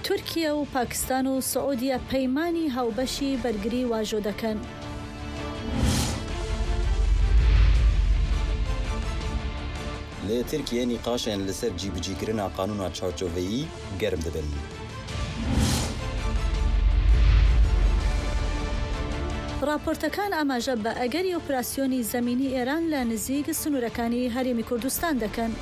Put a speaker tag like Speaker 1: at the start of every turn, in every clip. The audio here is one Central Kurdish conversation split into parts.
Speaker 1: تورکیا و پاکستان و سعودیە پەیمانی هاوبەشی بەرگری واژۆ دەکەن.
Speaker 2: لە تورکیا نیقاشیان لەسەر جیبجیکردنا قانونا چارچۆڤەیی گەرم دەبن.
Speaker 1: راپۆرتەکان ئاماژە بە ئەگەری ئۆپراسیۆنی زەمینی ئێران لە نزیک سنوورەکانی هەرێمی کوردستان دەکەن.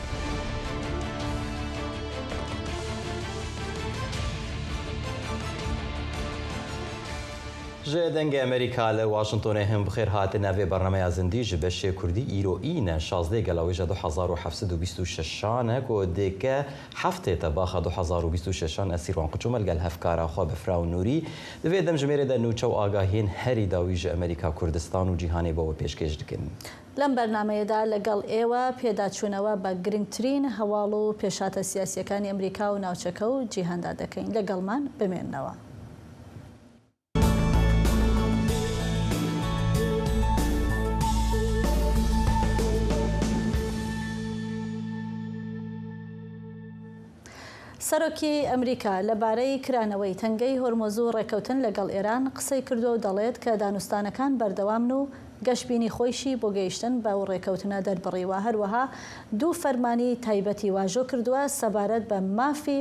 Speaker 2: جه دنگ امریکا ل واشنطن هم بخیر هات نوی برنامه زندی جبش کردی ایران 16 گلاویج 2726 کو دکه هفته تباخ 2026 اسیر وان قچوم الگل هفکارا خو بفراو نوری دوی دم جمهوری د نوچو آگاهین هری داویج امریکا کوردستان و جهانی بو پیشکش دکن.
Speaker 1: لەم بەرنامەیەدا لەگەڵ ئێوە پێداچوونەوە بە گرنگترین هەواڵ و پێشاتە سیاسیەکانی ئەمریکا و ناوچەکە و جیهاندا دەکەین. لەگەڵمان بمێننەوە. سەرۆکی ئەمریکا لەبارەی کرانەوەی تەنگەی هۆرمۆز و ڕێکەوتن لەگەڵ ئێران قسەی کردو و دەڵێت کە دانوستانەکان بەردەوامن و گەشتبینی خۆیشی بۆ گەیشتن بە ڕێکەوتنە دەربڕیوە. هەروەها دوو فەرمانی تایبەتی واژۆ کردووە سەبارەت بە مافی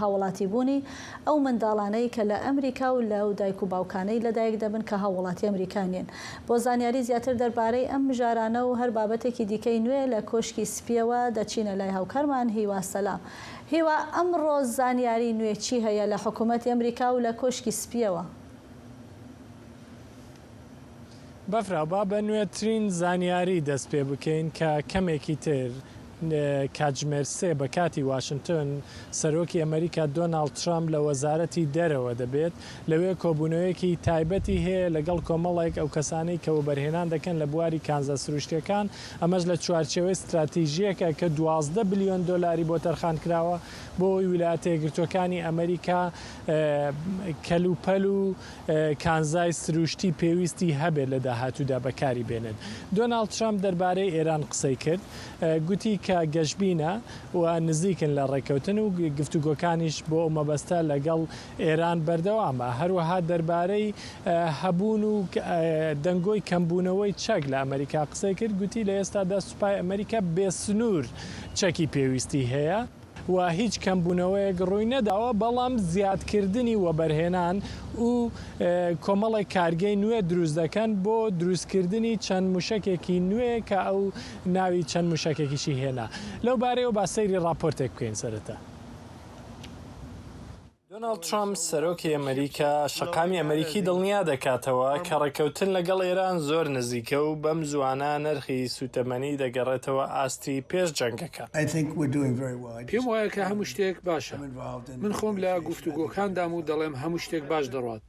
Speaker 1: هاوڵاتی بوونی ئەو منداڵانەی کە لە ئەمریکا و لەو دایک و باوکانەی لەدایک دەبن کە هاوڵاتی ئەمریکانیین. بۆ زانیاری زیاتر دەربارەی ئەم مژارانە و هەر بابەتێکی دیکەی نوێ لە کۆشکی سپیەوە دەچینە لای هاوکارمان هیوا سەلام. هیوا ئەمڕۆ زانیاری نوێ چی هەیە لە حکوومەتی ئەمریکا و لە کۆشکی سپیەوە؟
Speaker 3: بەفرا با بە نوێترین زانیاری دەست پێ بکەین کە کەمێکی تر کاتژمێر 3 بە کاتی واشنتن سەرۆکی ئەمریکا دۆناڵد ترامپ لە وەزارەتی دەرەوە دەبێت لەوێ کۆبوونەوەیەکی تایبەتی هەیە لەگەڵ کۆمەڵێک ئەو کەسانەی کە وەبەرهێنان دەکەن لە بواری کانزا سروشتیەکان ئەمەش لە چوارچێوەی استراتیژیەکە کە 12 بلیۆن دۆلاری بۆ تەرخان کراوە بۆ ویلایەتە یەکگرتووەکانی ئەمریکا کەلوپەل و کانزای سروشتی پێویستی هەبێت لە داهاتوودا بەکاری بێنن. دۆناڵد ترامپ دەربارەی ئێران قسەی کرد گوتی کە گەشتبینە و نزیکن لە ڕێکەوتن و گفتوگۆکانیش بۆ ئەو مەبەستە لەگەڵ ئێران بەردەوامە. هەروەها دەربارەی هەبوون و دەنگۆی کەمبوونەوەی چەک لە ئەمریکا قسەی کرد گوتی لە ئێستادا سوپای ئەمریکا بێسنوور چەکی پێویستی هەیە و هیچ کەمبوونەوەیەک ڕووی نەداوە بەڵام زیادکردنی وەبەرهێنان و کۆمەڵی کارگەی نوێ دروست دەکەن بۆ دروستکردنی چەند موشکێکی نوێ کە ئەو ناوی چەند موشکێکیشی هێنا. لەو بارەیەوە با سەیری راپۆرتێک بکەین سەرەتا. دۆناڵد ترامپ سەرۆکی ئەمریکا شەقامی ئەمریکی دڵنیا دەکاتەوە کە ڕێکەوتن لەگەڵ ئێران زۆر نزیکە و بەم زوانە نرخی سوتەمەنی دەگەڕێتەوە ئاستی پێش جەنگەکە.
Speaker 4: پێم وایە کە هەموو شتێک باشە. من خۆم لە گفتوگۆکاندام و دەڵێم هەموو شتێک باش دەڕات.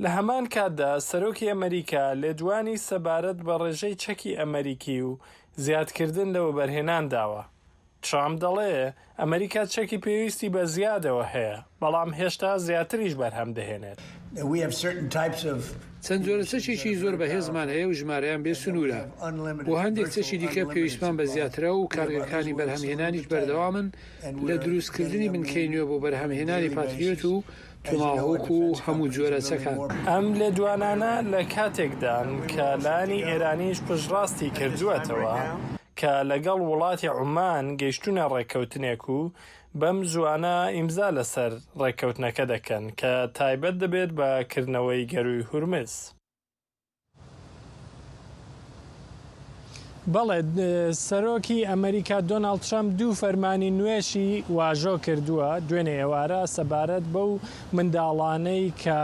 Speaker 3: لە هەمان کاتدا سەرۆکی ئەمریکا لێدوانی سەبارەت بە ڕێژەی چەکی ئەمریکی و زیادکردن لە وەبەرهێنان داوە. ترامپ دەڵێ ئەمریکا چەکی پێویستی بە زیادەوە هەیە بەڵام هێشتا زیاتریش بەرهەم دەهێنێت.
Speaker 4: چەند جۆرە چەشێکی زۆر بەهێزمان هەیە و ژمارەیان بێ سنوورە. بۆ هەندێک چەشی دیکە پێویستمان بە زیاترە و کارگەرەکانی بەرهەمهێنانیش بەردەوامن لە دروستکردنی بنکەی نوێ بۆ بەرهەمهێنانی پاتریۆت و توماهۆک و هەموو جۆرە چەکان.
Speaker 3: ئەم لێدوانانە لە کاتێکدان کە لانی ئێرانیش پشتڕاستی کردووەتەوە کە لەگەڵ وڵاتی عومان گەیشتونە ڕێکەوتنێک و بەم زوانە ئیمزا لەسەر ڕێکەوتنەکە دەکەن کە تایبەت دەبێت بە کردنەوەی گەروی هورمز. بەڵێ سەرۆکی ئەمریکا دۆناڵد ترامپ دوو فەرمانی نوێشی واژۆ کردووە دوێنێ ئێوارە سەبارەت بەو منداڵانەی کە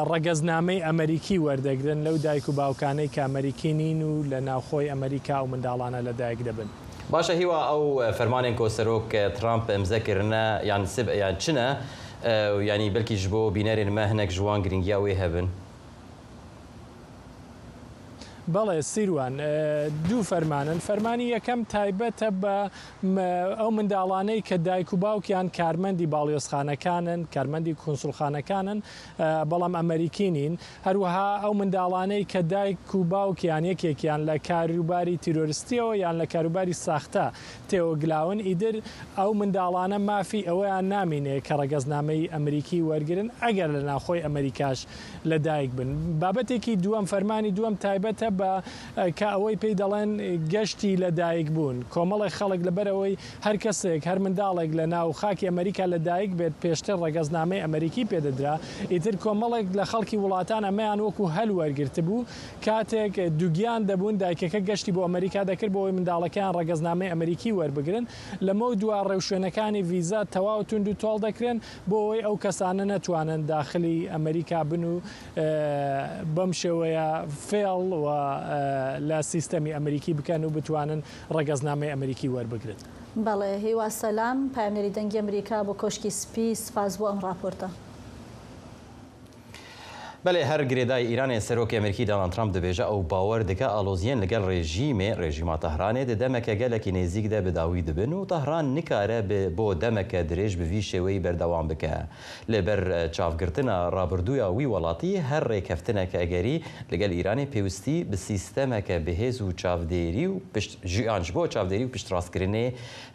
Speaker 3: ڕەگەزنامەی ئەمریکی وەردەگرن لەو دایک و باوکانەی کە ئەمریکی نین و لە ناوخۆی ئەمریکا و منداڵانە لەدایک دەبن.
Speaker 2: باشە هیوا ئەو فەرمانێن کۆ سەرۆک ترامپ ئەمزەکردنە یان سب یان چنە ینی بەلکیش بۆ بینەرێن مە هەنێک ژوان گرنگیا وێ هەبن.
Speaker 3: بەڵێ سیروان دوو فەرمانن. فەرمانی یەکەم تایبەتە بە ئەو منداڵانەی کە دایک و باوکیان کارمەندی باڵیۆزخانەکانن، کارمەندی کونسڵخانەکانن، بەڵام ئەمریکی نین. هەروەها ئەو منداڵانەی کە دایک و باوکیان یەکێکیان لە کاروباری تیرۆریستیەوە یان لە کاروباری ساختە تێوەگلاون، ئیدر ئەو منداڵانە مافی ئەوەیان نامینێ کە ڕەگەزنامەی ئەمریکی وەرگرن ئەگەر لە ناخۆی ئەمریکاش لەدایک بن. بابەتێکی دووەم فەرمانی دووەم تایبەتە بە کە ئەوەی پێی دەڵێن گەشتی لەدایک بوون. کۆمەڵی خەڵک لەبەرەوەی هەر کەسێک هەر منداڵێک لە ناو خاکی ئەمریکا لەدایک بێت پێشتر ڕەگەزنامەی ئەمریکی پێدەدرا، ئیتر کۆمەڵێک لە خەڵکی وڵاتان ئەمەیان وەکو هەلوەرگرت بوو کاتێک دووگیان دەبوون دایکەکە گەشتی بۆ ئەمریکا دەکرد بۆەوەی منداڵەکان ڕەگەزنامەی ئەمریکی وەربگرن. لەمە دوا ڕێوشوێنەکانی ڤیزا تەواو تونند و تۆڵ دەکرێن بۆ ئەوەی ئەو کەسانە نەتوانن داخلی ئەمریکا بن و بەم شێوەیە فێڵ و لە سیستەمی ئەمریکی بکەن و بتوانن ڕەگەزنامەی ئەمریکی وەربگرن.
Speaker 1: بەڵێ هیوا سەلام، پایمنەری دەنگی ئەمریکا بۆ کۆشکی سپی، سپاس بۆ ئەم راپۆرتە.
Speaker 2: بەڵێ هەر گرێدای ئیرانی سەرۆکی ئەمریکی دۆناڵد ترامپ دەبێژە ئەو باوەڕ دەکە ئالۆزیان لەگەڵ ڕێژیما تەهرانێ دەمەکە گەلێکی نێزیکدا بەداوی دەبن و تەهران نکارە بۆ دەمەکە درێژ بڤی شێوەی بەردەوام بکە. لەبەر چاوگرتنە ڕابردوویە وی وڵاتی هەر ڕێکەفتنەکە ئەگەری لەگەڵ ئیرانی پێویستی بە سیستەمەکە بەهێز و چاودێری و ژیانش بۆ چاودێری و پشتڕاستکردنێ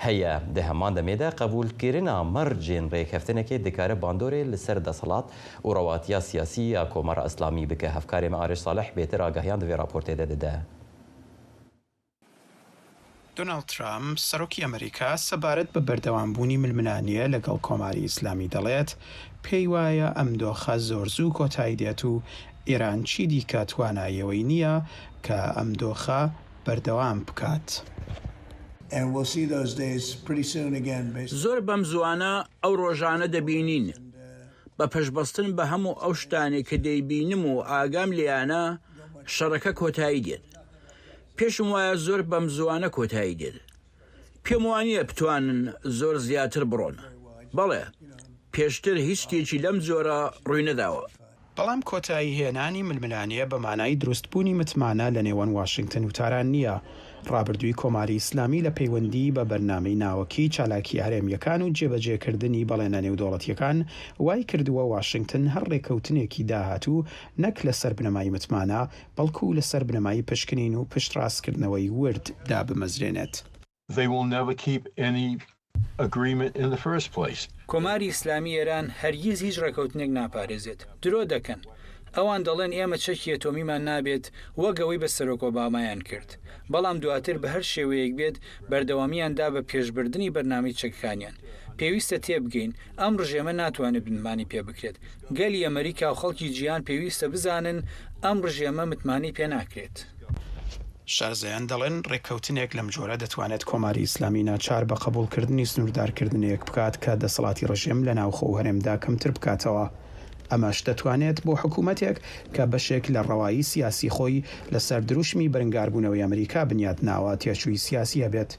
Speaker 2: هەیە. دە هەمان دەمێدا قبولکردنە مەرجێن ڕێکەفتنەکە دەکارە باندۆرێ لەسەر دەسەڵات و ڕەواتیا سیاسی یا کۆمەڕە ئەسلامی بکە. هەفکارێمە ئارێش ساڵح بێتر ئاگاهیان دەوێ راپۆرتێدا دەدا.
Speaker 5: دۆناڵد ترامپ سەرۆکی ئەمریکا سەبارەت بە بەردەوامبوونی ململانیە لەگەڵ کۆماری ئیسلامی دەڵێت پێی وایە ئەم دۆخە زۆر زوو کۆتایی دێت و ئێران چی دیکە تواناییەوەی نییە کە ئەم دۆخە بەردەوام بکات.
Speaker 6: زۆر بەم زوانە ئەو ڕۆژانە دەبینین بە پەشبەستن بە هەموو ئەو شتانێک کە دەیبینم و ئاگام لیانە شەڕەکە کۆتایی دێت. پێشم وایە زۆر بەم زوانە کۆتایی دێت. پێم وانییە بتوانن زۆر زیاتر بڕۆن. بەڵێ پێشتر هیچ شتێکی لەم جۆرە ڕووی نەداوە.
Speaker 5: بەڵام کۆتایی هێنانی ململانیە بە مانای دروستبوونی متمانە لە نێوان واشنگتن و تاران نییە. ڕابردووی کۆماری ئیسلامی لە پەیوەندی بە بەرنامەی ناوەکی چالاکی هەرێمیەکان و جێبەجێکردنی بەڵێنە نێودوڵەتیەکان وای کردووە واشنگتن هەر ڕێکەوتنێکی داهاتوو نەک لەسەر بنەمای متمانە بەڵکو لەسەر بنەمای پشکنین و پشتڕاستکردنەوەی ورد دابمەزرێنێت.
Speaker 6: کۆماری ئیسلامی ئێران هەرگیز هیچ ڕێکەوتنێک ناپارێزێت. درۆ دەکەن. ئەوان دەڵێن ئێمە چەکی ئەتۆمیمان نابێت وەگەوەی بە سەرۆک ئۆبامایان کرد. بەڵام دواتر بە هەر شێوەیەک بێت بەردەوامیاندا بە پێشبردننی بەرنامەی چەکەکانیان. پێویستە تێبگەین ئەم ڕژێمە ناتوانێت بنمانی پێ بکرێت. گەلی ئەمریکا و خەڵکی جیهان پێویستە بزانن ئەم ڕژێمە متمانی پێ ناکرێت.
Speaker 5: شارزەیان دەڵێن ڕێککەوتنێک لەم جۆرە دەتوانێت کۆماری ئیسلامی ناچار بە قبولکردنی سنووردارکردنێک بکات کە دەسەڵاتی ڕژێم لە ناوخۆ و هەرێمدا کەمتر بکاتەوە. ئەمەش دەتوانێت بۆ حکوومەتێک کە بەشێک لە ڕەوایی سیاسی خۆی لەسەر دروشمی بەرگاربوونەوەی ئەمریکا بنیاد ناوە تێچووی سیاسیە بێت.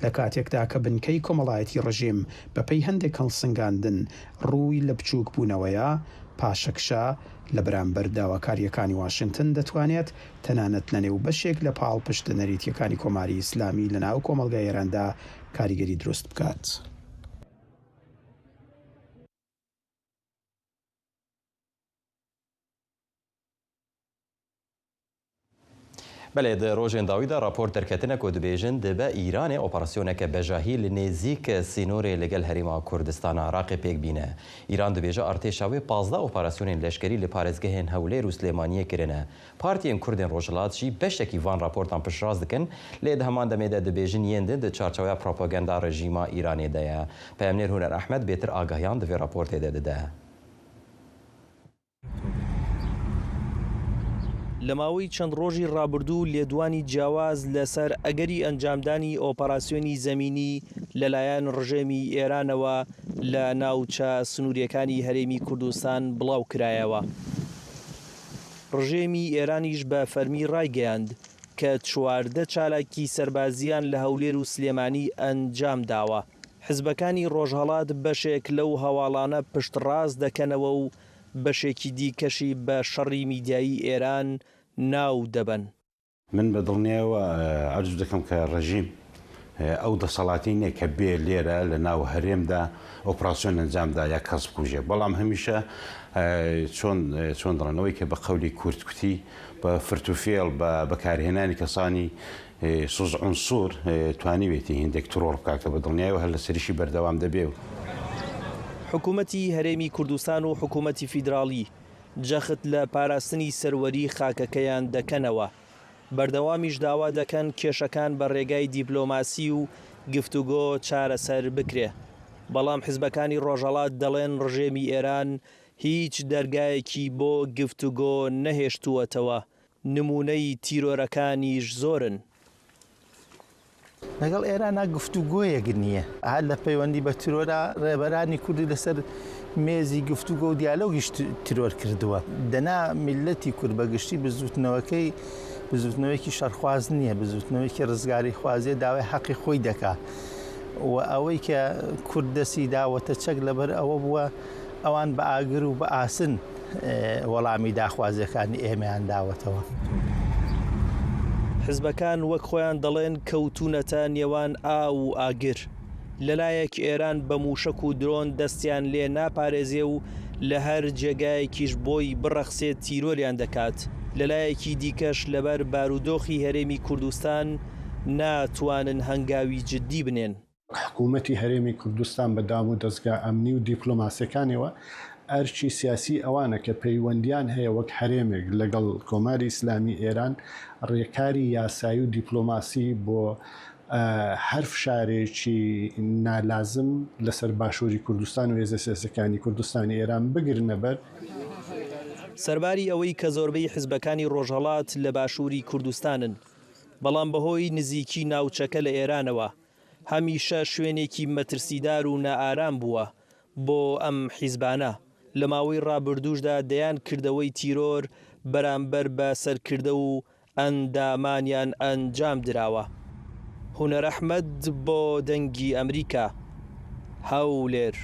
Speaker 5: لە کاتێکدا کە بنکەی کۆمەڵایەتی ڕژیم بەپەی هەندێک هەڵسنگاندن ڕووی لە بچووک بوونەوەیە، پاشەکشە لە بەرامبەر داواکاریەکانی واشنگتن دەتوانێت تەنانەت لە نێو بەشێک لە پاڵ پشتە نەریتیەکانی کۆماری ئیسلامی لە ناو کۆمەڵگای ئێراندا کاریگەری دروست بکات.
Speaker 2: بەڵێ ڕۆژێن داویدا راپۆرت دەرکەتنە کۆ دەبێژن دەبە ئیرانێ ئۆپەراسیۆنەکە بەژاهی لە نێزیک سینۆرێ لەگەڵ هەریما کوردستانە عراقی پێک بینە. ئیران دەبێژە ئەرتێشاوی 15 ئۆپەراسیۆنین لەشکری لە پارێزگەهێن هەولێر و سلێمانیە کرنە. پارتیên کوردên ڕۆژهەڵاتیی بەشێکی vان راپۆرتان پشتڕاست دکن لێ هەمان دەمێدا دەبێژن یێندن دە چارچەوەیە پرۆپاگەندا ڕژیما ئیرانێدایە. پەیامنێر هونەر ئەحمەد بێتر ئاگاهیان دەوێ راپۆرتێدا دەدا.
Speaker 7: لە ماوەی چەند ڕۆژی ڕابردوو لێدوانی جیاواز لەسەر ئەگەری ئەنجامدانی ئۆپەراسیۆنی زەمینی لەلایەن ڕژێمی ئێرانەوە لە ناوچە سنووریەکانی هەرێمی کوردستان بڵاو کرایەوە. ڕژێمی ئێرانیش بە فەرمی ڕایگەیاند کە 14 چالاکی سەربازیان لە هەولێر و سلێمانی ئەنجام داوە. حزبەکانی ڕۆژهەڵات بەشێک لەو هەواڵانە پشتڕاست دەکەنەوە و بەشێکی دیکەشی بە شەڕی میدیایی ئێران ناو دەبن.
Speaker 8: من بەدڵنیەوە ئەرز دەکەم کە ڕژیم ئەو دەسەڵاتینێک کە بێ لێرە لە ناو هەرێمدا ئۆپراسیۆن ئەنجامدا یا کەس بکوژێ، بەڵام هەمیشە چۆن دڕنەوەی کە بە قەولی کورد کوتی بە فرتوفێڵ بە بەکارهێنانی کەسانی سوز عنسوور توانیوێتی هێندێک ترۆڕ بکات کە بە دڵنیایەوە هەر لە سەریشی بەردەوام دەبێ.
Speaker 7: حکوومەتی هەرێمی کوردستان و حکوومەتی فیدراڵی جەخت لە پاراستنی سەروەری خاکەکەیان دەکەنەوە، بەردەوامیش داوا دەکەن کێشەکان بە ڕێگای دیپلۆماسی و گفتوگۆ چارەسەر بکرێ. بەڵام حیزبەکانی ڕۆژهەڵات دەڵێن ڕژێمی ئێران هیچ دەرگایەکی بۆ گفتوگۆ نەهێشتووەتەوە، نمونەی تیرۆرەکانیش زۆرن.
Speaker 9: لەگەڵ ئێرانە گفتوگۆیەک نییە، هەر لە پەیوەندی بە تیرۆرە ڕێبەرانی کوردی لەسەر مێزی گفتوگۆ و دیالۆگیش تیرۆر کردووە. دەنا میلەتی کورد بەگشتی بزوتنەوەیکی شەرخواز نییە، بزوتنەوەیکی ڕزگاری خوازیە داوای حەقی خۆی دەکات و ئەوەی کە کورد دەستی داوەتە چەک لەبەر ئەوە بووە ئەوان بە ئاگر و بە ئاسن وەڵامی داخوازیەکانی ئێمەیان داوەتەوە.
Speaker 7: حزبەکان وەک خۆیان دەڵێن کەوتونەتە نێوان ئا و ئاگر، لەلایەک ئێران بە موشک و درۆن دەستیان لێ ناپارێزێ و لە هەر جێگایەکیش بۆی بڕەخسێت تیرۆریان دەکات، لەلایەکی دیکەش لەبەر بارودۆخی هەرێمی کوردستان ناتوانن هەنگاوی جددی بنێن.
Speaker 10: حکوومەتی هەرێمی کوردستان بە دام و دەستگا ئەمنی و دیپلۆماسیەکانەوە ئەرچی سیاسی ئەوانە کە پەیوەندیان هەیە وەک هەرێمێک لەگەڵ کۆماری ئیسلامی ئێران ڕێکاری یاسایی و دیپلۆماسی بۆ هەر فشارێکی نالازم لەسەر باشووری کوردستان و هێزە سیاسەکانی کوردستانی ئێران بگرنە بەر.
Speaker 7: سەرباری ئەوەی کە زۆربەی حزبەکانی ڕۆژهەڵات لە باشووری کوردستانن، بەڵام بەهۆی نزیکی ناوچەکە لە ئێرانەوە هەمیشە شوێنێکی مەترسیدار و نائارام بووە بۆ ئەم حیزبانە. لە ماوەی ڕابردووشدا دەیان کردەوەی تیرۆر بەرامبەر بە سەرکردە و ئەندامانیان ئەنجام دراوە. هونەر ئەحمەد بۆ دەنگی ئەمریکا، هەولێر.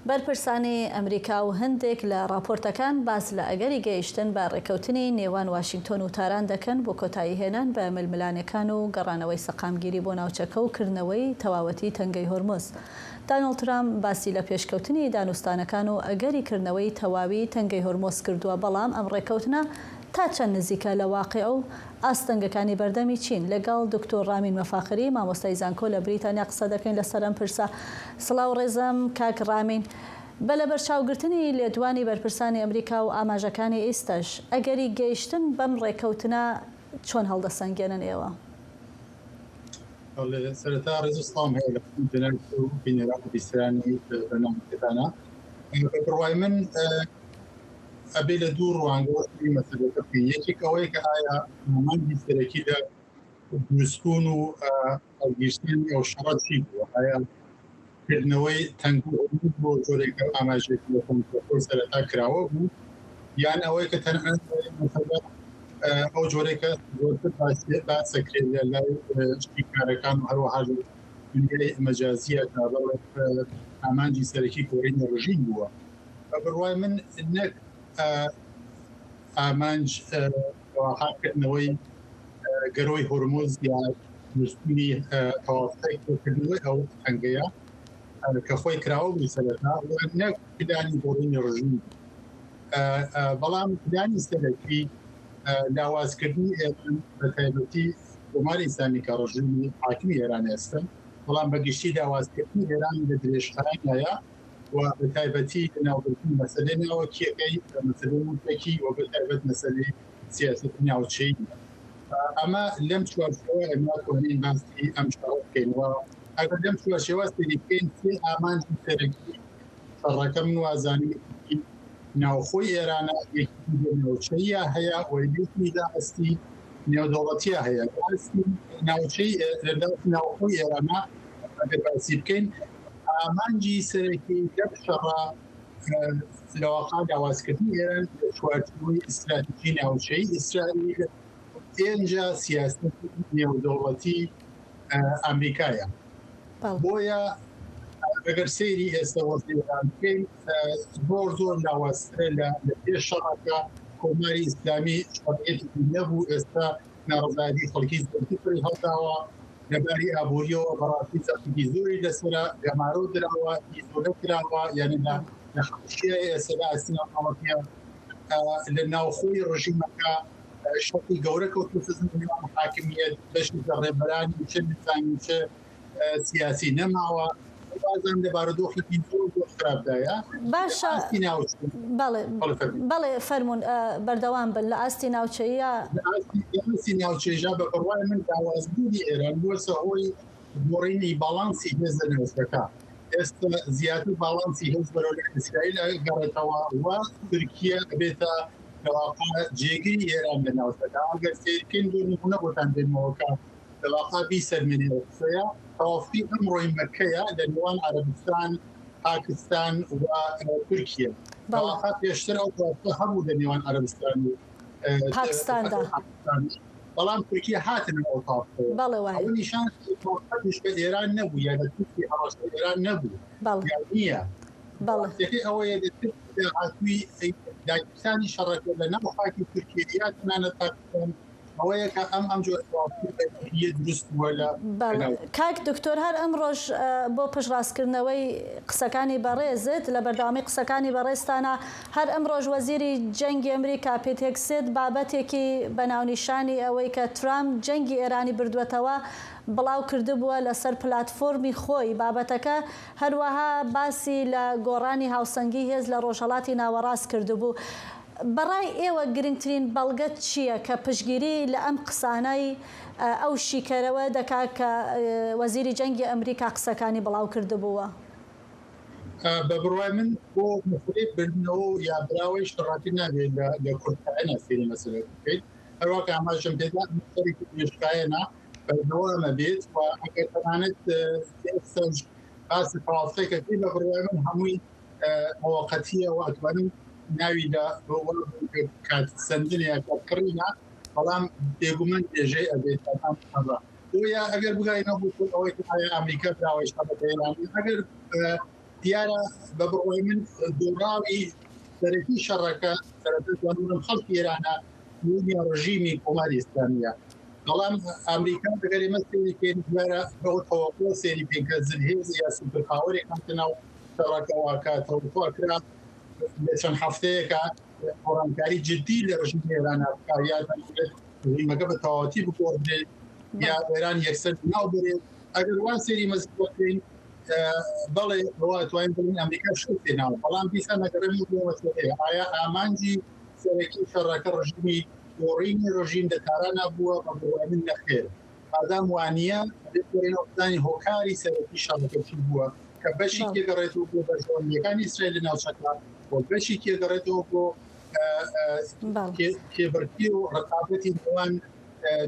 Speaker 1: بەرپرسانی ئەمریکا و هەندێک لە راپۆرتەکان باس لە ئەگەری گەیشتن بە ڕێکەوتنی نێوان واشنگتۆن و تاران دەکەن بۆ کۆتایی هێنان بە ململانەکان و گەڕانەوەی سەقامگیری بۆ ناوچەکە و کردنەوەی تەواوەتی تەنگەی هۆرموز. دانەڵد ترامپ باسی لە پێشکەوتنی دانوستانەکان و ئەگەری کردنەوەی تەواوی تەنگەی هۆرمۆز کردووە، بەڵام ئەم ڕێکەوتنە تا چەند نزیکە لە واقع و ئاستەنگەکانی بەردەمی چین. لەگەڵ دکتۆر رامین مەفاخری مامۆستای زانکۆ لە بریتانیا قسە دەکەین لەسەر ئەم پرسە. سڵاو ڕێزەم کاک رامین، بە لە بەرچاوگرتنی لێدوانی بەرپرسانی ئەمریکا و ئاماژەکانی ئێستش ئەگەری گەیشتن بەم ڕێکەوتنە چۆن هەڵدەسەنگێنن ئێوە؟
Speaker 11: سەرەتا ڕێز و سڵام هەیە لە بینەران و بیسترانی بەنامەکەتانە. بڕوای من ئەبێ لە دوو ڕوانگەوەی مەسەلەکە بکەین. یەکێک ئەوەیە کە ئایا مەمەندی سەرەکی لە دروستبوون و هەڵگیرتنی ئەو شەڕە چی بووە؟ ئایا کردنەوەی تەنگ بۆ جۆرێکە ئاماژێکی لە کۆمپیۆتەر سەرەتا کراوە بوو، یان ئەوەی کە تەنانەت ئەو جۆرێکە زۆرتر باسەکرێت لە لای شتیکارەکان و هەروەها دنیای مەجازیە ئامانجی سەرەکی کۆڕینی ڕژیم بووە. بڕوای من نەک ئامانج واقعکردنەوەی گەرۆی هۆرمۆز یا دروستبوونی تەواوکردنەوەی ئەو تەنگەیە کە خۆی کراوە بووی سەرەتا، نەک پلانی کۆڕینی ڕژیم. بەڵام پلانی سەرەکی لاوازکردنی ئێران بە تایبەتی کۆماری ئیسلامی کە ڕژیمی حاکمی ئێران ئێستن، بەڵام بەگشتی لاوازکردنی ئێران لە درێژخایەنایە و بە تایبەتی ناوبردنی مەسەلەی ناوەکیەکەی مەسەلەی موتەکی و بە تایبەت مەسەلەی سیاسەتی ناوچەی. ئەمە لەم چوارچێوە ئێمە توانین باسی ئەم شەڕە بکەینەوە. ئەگەر لەم چوارچێوە سەری بکەین سێ ئامانجی سەرەکی شەڕەکە من وازانی ناوخۆی ئێرانە یەکی ناوچەیە هەیە و یەکی داهەستی نێودەوڵەتیە هەیە. ناوچەی ناوخۆی ئێرانە ئەگەر باسی بکەین ئامانجی سەرەکی لەم شەڕە لەواقع داوازکردنی ئێران لە چوارچێوەی ئیستراتیژی ناوچەی ئیسرائیل ئێنجا سیاسەتی نێودەوڵەتی ئەمریکایە. بۆیە ئەگەر سەیری ئێستا وەزیران بکەین زۆر لاوازترە لە پێش شەڕەکە کۆماری ئیسلامی شەڕعەتی نەبوو ئێستا ناڕزایەتی خەڵکی زۆرتری هەڵداوە لەباری ئابوووریەوە بەڕاستی سەختگی زۆری لەسرە گەمارۆ دراوە ئیزۆلە کراوە یعنی لە حەوشیە ئێستا ئەسینەوەڵەتیە لە ناوخۆی ڕژیمەکە شەڕی گەورە کەوتوسزم حاکمیەت بەشی ڕێبەرانی چه نظامی چه سیاسی نەماوە بازم لەبارەدۆخی زۆر خراپدایە
Speaker 1: باشە بەڵێ فەرمونون بەردەوام بن لە ئاستی ناوچەیە
Speaker 11: ئاستی ناوچێژا بە بڕوای من داوازبوونی ئێران بۆسە هۆی گۆڕینی باڵانسی هێزە نەوەستەکە ئێستا زیاتر باڵانسی هێز بەرەو ئیسرائیل گەڕێتەوە و تورکیە بێتە جێگیری ئێران لە ناوچەکە ئەگەر سیرکەین دوو نمونە بۆتان دێنمەوەکە دەواقع بیسەرمێنێ قسەیە تەواوی ئەمڕۆی مەکەیە لە نێوان عەرەبستان پاکستان و تورکیە دەواقع پێشتر ئەو هەبوو لە نێوان عەرەبستان و
Speaker 1: پاکستاندا
Speaker 11: بەڵام تورکیە هاتن ئەو تاوە نیشان بە ئێران نەبوو یا لە تورکی هەڕەشتە ئێران نەبوو نییە ئەوەیە هاتووی داگیرسانی شەڕەکە لە ناو خاکی تورکیە تمانە پاکستان
Speaker 1: کاک دکتۆر هەر ئەم ڕۆژ بۆ پشڕاستکردنەوەی قسەکانی بەڕێزت لە بەردەوامی قسەکانی بەڕێستانە هەر ئەم ڕۆژ وەزیری جەنگی ئەمریکا پێتێکسێت بابەتێکی بەناونیشانی ئەوەی کە ترامپ جەنگی ئێرانی بردووەتەوە بڵاو کردبووە لەسەر پلاتفۆرمی خۆی بابەتەکە هەروەها باسی لە گۆڕانی هاوسەنگی هێز لە ڕۆژهەڵاتی ناوەڕاست کردبوو. بەڕای ئێوە گرنگترین بەڵگەت چییە کە پشگیری لە ئەم قسانەی ئەو شیکەرەوە دەکات کە وەزیری جەنگی ئەمریکا قسەکانی بڵاو کردبووە؟
Speaker 11: بە بڕوای من بۆ مخولێت بردنەوە یابراوەی شڕاتی نابێت لە کورتایە فێری مەسەلە بکەیت هەروەکە ئاماژەم پێدا سەرێکی مێشکایەنە بەردەوامە بێت و ئەگەر تەمانێت باسی تەواوەتێکە بە بڕوای من هەمووی مۆقەتیە و ئەتوانم ناوی لە کات سندنیە کڕینە بەڵام بێگومان بێژەی ئەبێت یا ئەگەر بگاینە بوو ئەوەی ئەمریکا داوایشتا بە ئێرانی ئەگەر دیارە بە بڕوای من دۆڕاوی سەرەکی شەڕەکە سەرەتەوانم خەڵکی ئێرانە نوونی ڕژیمی کۆماری ئیسلامیە بەڵام ئەمریکا دەگەر ئێمە سێریکەین دوارە بەەوە تەوەقع سێری پێکە زنهێز یا سوپرپاوەرێک هەمتەناو شەڕەکەەوە کە تەوەقع کرا چەند هەفتەیەکە هۆڕانکاری جدی لە ڕژیمی ئێرانە بکاریات ڕژیمەکە بە تەواوەتی بگۆڕێت یا ئێران یەکسەر ناو بێت ئەگەر وان سێری مەزبوطین بەڵێ ئەوە توانین بڵین ئەمریکا شتێناوە بەڵام بیسان نەگەڕێن ئایا ئامانجی سەرەکی شەڕەکە ڕژیمی گۆڕینی ڕژیم دەتارانە بووە بە بڕوای من نەخێر ئادام وانە بێتوانین هۆکاری سەرەکی شەڕەکەی بووە کە بەشی تێگەڕێتەوە بۆ بەشەوەندیەکانی ئیسرائیل لە ناوچەکە بۆ بەشی تێگەڕێتەوە بۆ کێبڕکی و ڕقابەتی نێوان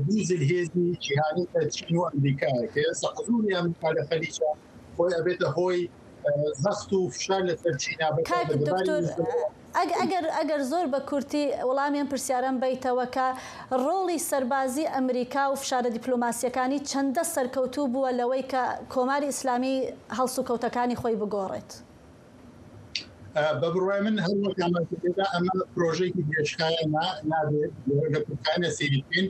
Speaker 11: دوو زلهێزی جیهانی چین و ئەمریکایە کە ئێستا حەزوری ئەمریکا لە خەلیجە خۆی ئەبێتە هۆی زەخت و فشار لەسەر چینە
Speaker 1: ئەگەر زۆر بە کورتی وەڵامیان پرسیارم بیتەوە کە ڕۆڵی سەربازی ئەمریکا و فشارە دیپلۆماسیەکانی چەندە سەرکەوتوو بووە لەوەی کە کۆماری ئیسلامی هەڵسو کەوتەکانی خۆی بگۆڕێت
Speaker 11: بە بڕوای من هەروەکەدا ئەمە پرۆژێکی گەشتایە نابێت لە کورتانە سێریکەین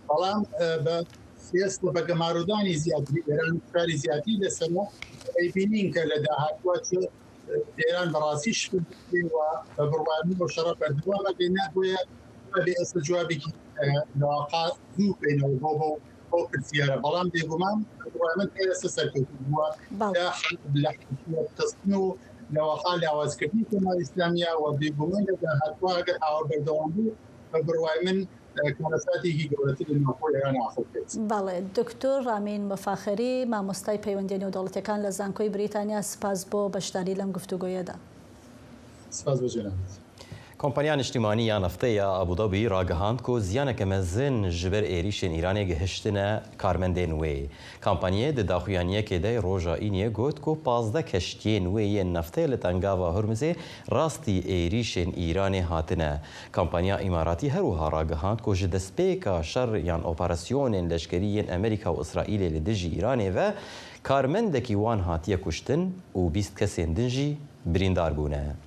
Speaker 11: بەڵام بە سێستە بە گەمارودانی زیاتری ئێران کاری زیاتی لەسەر ئەیبینین کە لە داهاتوە ئێران بەڕاستی شوە بە بڕوانی بۆ شەڕە بەردەوامە نابووە بێ ئێستا جوابێکی لەواقع زوو بینەوە بۆ بۆ پرسیارە بەڵام بێگومان بڕوای من ئێستا سەرکەوتوو بووە لە قستن و لەواقع لاوازکردنی کۆماری ئیسلامیە و بێگومان لە داهاتوە ئەگەر ئاوا بەردەوام بوو بە بڕوای من
Speaker 1: بەڵێ دکتۆر ڕامین مەفاخەری مامۆستای پەیوەندی نێودەوڵەتیەکان لە زانکۆی بریتانیا سپاس بۆ بەشداری لەم گفتوگۆیەدا.
Speaker 11: سپاس بۆ جێنابێت.
Speaker 2: کۆمپانیا نیشتیمانی یا نەفتەیە ئابودەبی ڕاگەهاند کۆ زیانەکە مەزن ji ber êrişên Îranê gihiştine karmendên wê. Kampanyayê di daxuyaniyekê de roja îniyê got ku 15 keştiyên wê yên neftê li tengava Hormuzê rastî êrişên Îranê hatine. Kampanya îmaratî her wiha ragihand ku ji destpêka şer yan operasyonên leşkerî yên Amerîka û İsraîlê li dijî Îranê ve karmendekî wan hatiye kuştin û 20 kesên din jî birîndar bûne.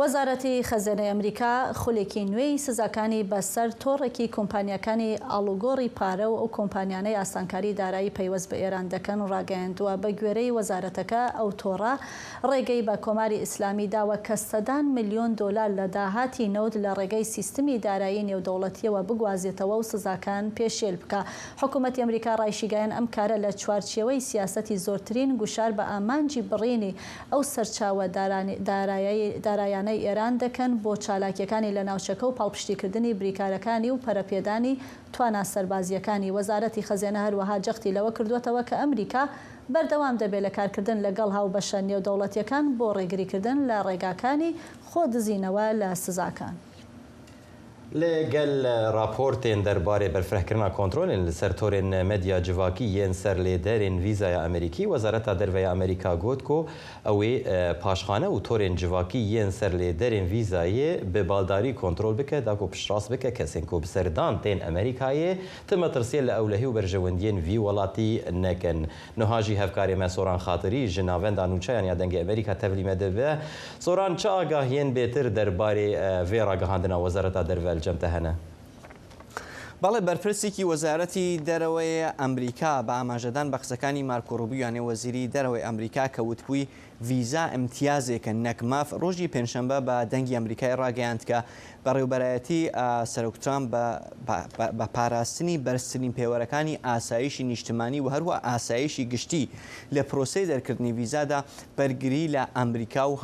Speaker 1: وەزارەتی خەزانەی ئەمریکا خولێکی نوێی سزاکانی بەسەر تۆڕێکی کۆمپانیەکانی ئاڵوگۆڕی پارە و ئەو کۆمپانیانەی ئاسانکاری دارایی پەیوەست بە ئێران دەکەن و ڕاگەیاندووە. بە گوێرەی وەزارەتەکە ئەو تۆڕە ڕێگەی بە کۆماری ئیسلامی داوە کە سەدان ملیۆن دۆلار لە داهاتی نەوت لە ڕێگەی سیستمی دارایی نێودەوڵەتیەوە بگوازێتەوە و سزاکان پێشێل بکە. حکوومەتی ئەمریکا ڕایشیگایان ئەم کارە لە چوارچێوەی سیاسەتی زۆرترین گوشار بە ئامانجی بڕینی ئەو سەرچاوە دارایانەی ئێران دەکەن بۆ چالاکیەکانی لە ناوچەکە و پاڵپشتیکردنی بریکارەکانی و پەرەپێدانی توانە سەربازیەکانی. وەزارەتی خەزانە هەروەها جەختی لەوە کردوێتەوە کە ئەمریکا بەردەوام دەبێت لە کارکردن لەگەڵ هاوبەشە نێودەوڵەتیەکان بۆ ڕێگریکردن لە ڕێگاکانی خۆدزینەوە لە سزاکان.
Speaker 2: لەگەل راپۆرتێن دەربارەی بەرفرەکردنا کۆنترۆلێن لەسەر تۆرێن مەدیا جڤاکی یەن سەر لێدەرێن ڤیزایە ئەمریکی، وەزارەتە دەرەوەی ئەمریکا گوت کۆ ئەوێ پاشخانە و تۆرێن جڤاکی یەن سەر لێدەرێن ڤیزایە بە بالداری کۆنترۆل بکە داکۆ پشتڕاست بکە کەسێن کۆ بسەردان تێن ئەمریکایە تمەترسیە لە ئەولەهی و بەرژەوەندیên vî وڵاتی نەکەن. نهاژی هەفکارێمە سۆران خاتری ji navenda nûçeyan ya dengê Amerîka tevlîme dibe. Soran çi agahiyên bêtir derbarê vê ragihandina wezareta derve li cem te hene؟
Speaker 12: بەڵێ بەرپرسێکی وەزارەتی دەرەوەی ئەمریکا بە ئاماژەدان بە قسەکانی مارکۆ ڕوبیۆ وەزیری دەرەوەی ئەمریکا کە وتبووی ڤیزا ئەمتیازێکە نەکماف ڕۆژی پێنجشەمبە بە دەنگی ئەمریکای ڕاگەیاند کە بەڕێوەبەرایەتی سەرۆک ترامپ بە پاراستنی بەرزترین پێوەرەکانی ئاسایشی نیشتمانی و هەروە ئاسایشی گشتی لە پرۆسەی دەرکردنی ڤیزادا بەرگری لە ئەمریکا و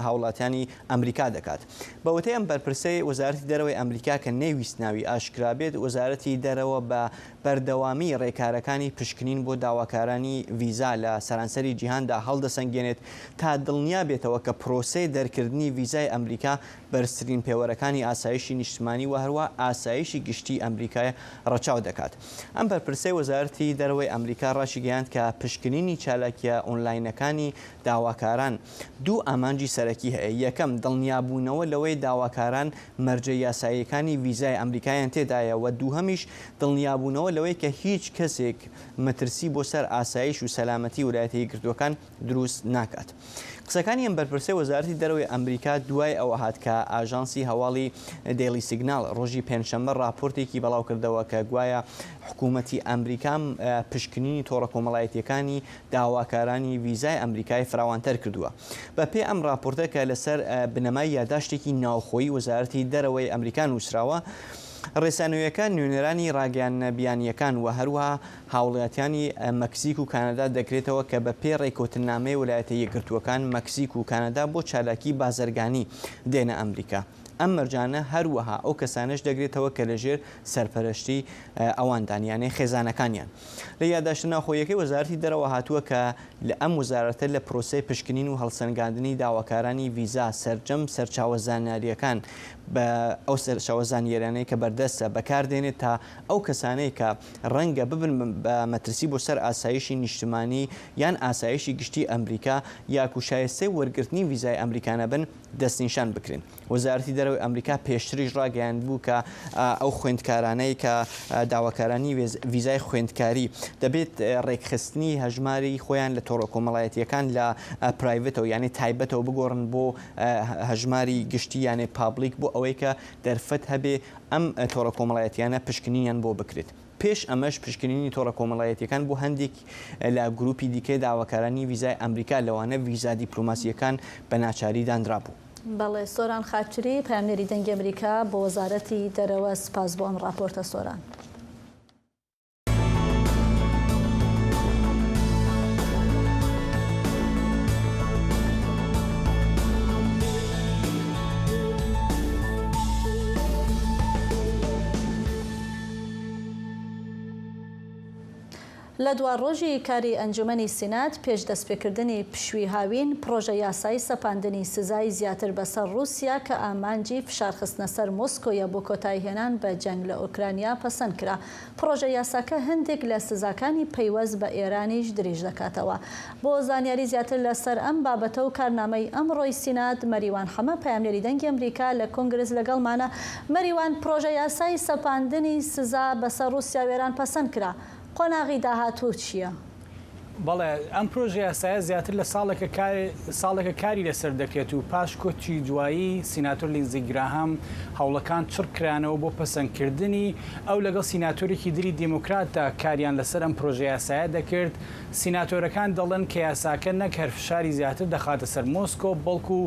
Speaker 12: هاوڵاتیانی ئەمریکا دەکات. بەوتەی ئەم بەرپرسەی وەزارەتی دەرەوەی ئەمریکا کە نەویست ناوی ئاشکرابێت، وەزارەتی دەرەوە بە بەردەوامی ڕێکارەکانی پشکنین بۆ داواکارانی ڤیزا لە سەرانسەری جیهاندا هەڵدەسەنگێنێت تا دڵنیا بێتەوە کە پرۆسەی دەرکردنی ڤیزای ئەمریکا بەرزترین پێوەرەکانی ئاسایشی نیشتمانی و هەروە ئاسایشی گشتی ئەمریکای ڕەچاو دەکات. ئەم بەرپرسەی وەزارەتی دەرەوەی ئەمریکا ڕاشی گەیاند کە پشکنینی چالاکیە ئۆنلاینەکانی داواکاران دوو ئامانجی سەرەکی هەیە. یەکەم دڵنیابوونەوە لەوەی داواکاران مەرجە یاساییەکانی ڤیزای ئەمریکایان تێدایە و دووهەمیش دڵنیابوونەوە لەوەی کە هیچ کەسێک مەترسی بۆ سەر ئاسایش و سەلامەتی ویلایەتە یەکگرتووەکان دروست ناکات. قسەکانی ئەم بەرپرسەی وەزارەتی دەرەوەی ئەمریکا دوای ئەوە هات کە ئاژانسی هەواڵی دێلی سیگنال ڕۆژی پێنجشەمبە راپۆرتێکی بەڵاو کردەوە کە گوایە حکوومەتی ئەمریکام پشکنینی تۆڕە کۆمەڵایەتیەکانی داواکارانی ڤیزای ئەمریکای فراوانتر کردووە. بە پێ ئەم راپۆرتە کە لەسەر بنەمای یادداشتێکی ناوخۆیی وەزارەتی دەرەوەی ئەمریکا نووسراوە، ڕێسانویەکان نوێنەرانی ڕاگەیاندنەبیانیەکان و هەروەها هاوڵاتیانی مەکسیک و کانەدا دەکرێتەوە کە بە پێ ڕێکوتنامەی ویلایەتە یەکگرتووەکان مەکسیک و کانەدا بۆ چالاکی بازرگانی دێنە ئەمریکا. ئەم مەرجانە هەروەها ئەو کەسانش دەگرێتەوە کە لەژێر سەرپەرشتی ئەواندانیانەی خێزانەکانیان. لە یادداشتە ناوخۆیەکەی وەزارەتی دەرەوە هاتووە کە لە ئەم وەزارەتە لە پرۆسەی پشکنین و هەڵسەنگاندنی داواکارانی ڤیزا سەرجەم سەرچاوە زانیاریەکان بە ئەو سەرچاوە زانیاریانەی کە بەردەستە بەکاردێنێت تا ئەو کەسانەی کە ڕەنگە ببن بە مەترسی بۆ سەر ئاسایشی نیشتمانی یان ئاسایشی گشتی ئەمریکا یاکو شایستەی وەرگرتنی ڤیزای ئەمریکانە بن دەستنیشان بکرێن. وەزارەتی دەرەوەی ئەمریکا پێشتریش ڕاگەیاند بوو کە ئەو خوێندکارانەی کە داواکارانی ڤیزای خوێندکاری دەبێت ڕێکخستنی هەژماری خۆیان لە تۆڕە کۆمەڵایەتیەکان لە پرایڤێتەوە یعنی تایبەتەوە بگۆڕن بۆ هەژماری گشتی یانێ پابلیک بۆ ئەوەی کە دەرفەت هەبێ ئەم تۆڕە کۆمەڵایەتیانە پشکنینیان بۆ بکرێت. پێش ئەمەش پشکنینی تۆڕە کۆمەڵایەتیەکان بۆ هەندێک لە گروپی دیکەی داواکارانی ڤیزای ئەمریکا لەوانە ڤیزا دیپلۆماسیەکان بە ناچاری دانرابوو.
Speaker 1: بەڵێ سۆران خاچری پەیامنێری دەنگی ئەمریکا بۆ وەزارەتی دەرەوە سپاس بۆ ئەم راپۆرتە سۆران. لە دوای ڕۆژی کاری ئەنجومەنی سینات پێش دەستپێکردنی پشووی هاوین پرۆژە یاسایی سەپاندنی سزای زیاتر بەسەر رووسیا کە ئامانجی فشارخستنە سەر مۆسکۆیە بۆ کۆتایهێنان بە جەنگ لە ئوکرانیا پەسەند کرا. پرۆژە یاساکە هەندێک لە سزاکانی پەیوەست بە ئێرانیش درێژ دەکاتەوە. بۆ زانیاری زیاتر لەسەر ئەم بابەتە و کارنامەی ئەمڕۆی سینات مەریوان حەمە پەیامنێری دەنگی ئەمریکا لە کۆنگرس لەگەڵمانە. مەریوان، پرۆژە یاسایی سەپاندنی سزا بەسەر رووسیا و ئێران پەسەند کرا. قۆناغی داهاتوو چییە؟
Speaker 6: بەڵێ ئەم پرۆژه یاسایە زیاتر لە ساڵێکە کاری لەسەر دەکرێت و پاش کۆچی دوایی سیناتۆر لیندزی گراهام هەوڵەکان چڕ کرانەوە بۆ پەسەندکردنی ئەو لەگەڵ سیناتۆرێکی دری دیموکراتدا کاریان لەسەر ئەم پرۆژه یاسایە دەکرد. سیناتۆرەکان دەڵێن کە یاساکە نەک هەرفشاری زیاتر دەخاتە سەر مۆسکۆ بەڵکو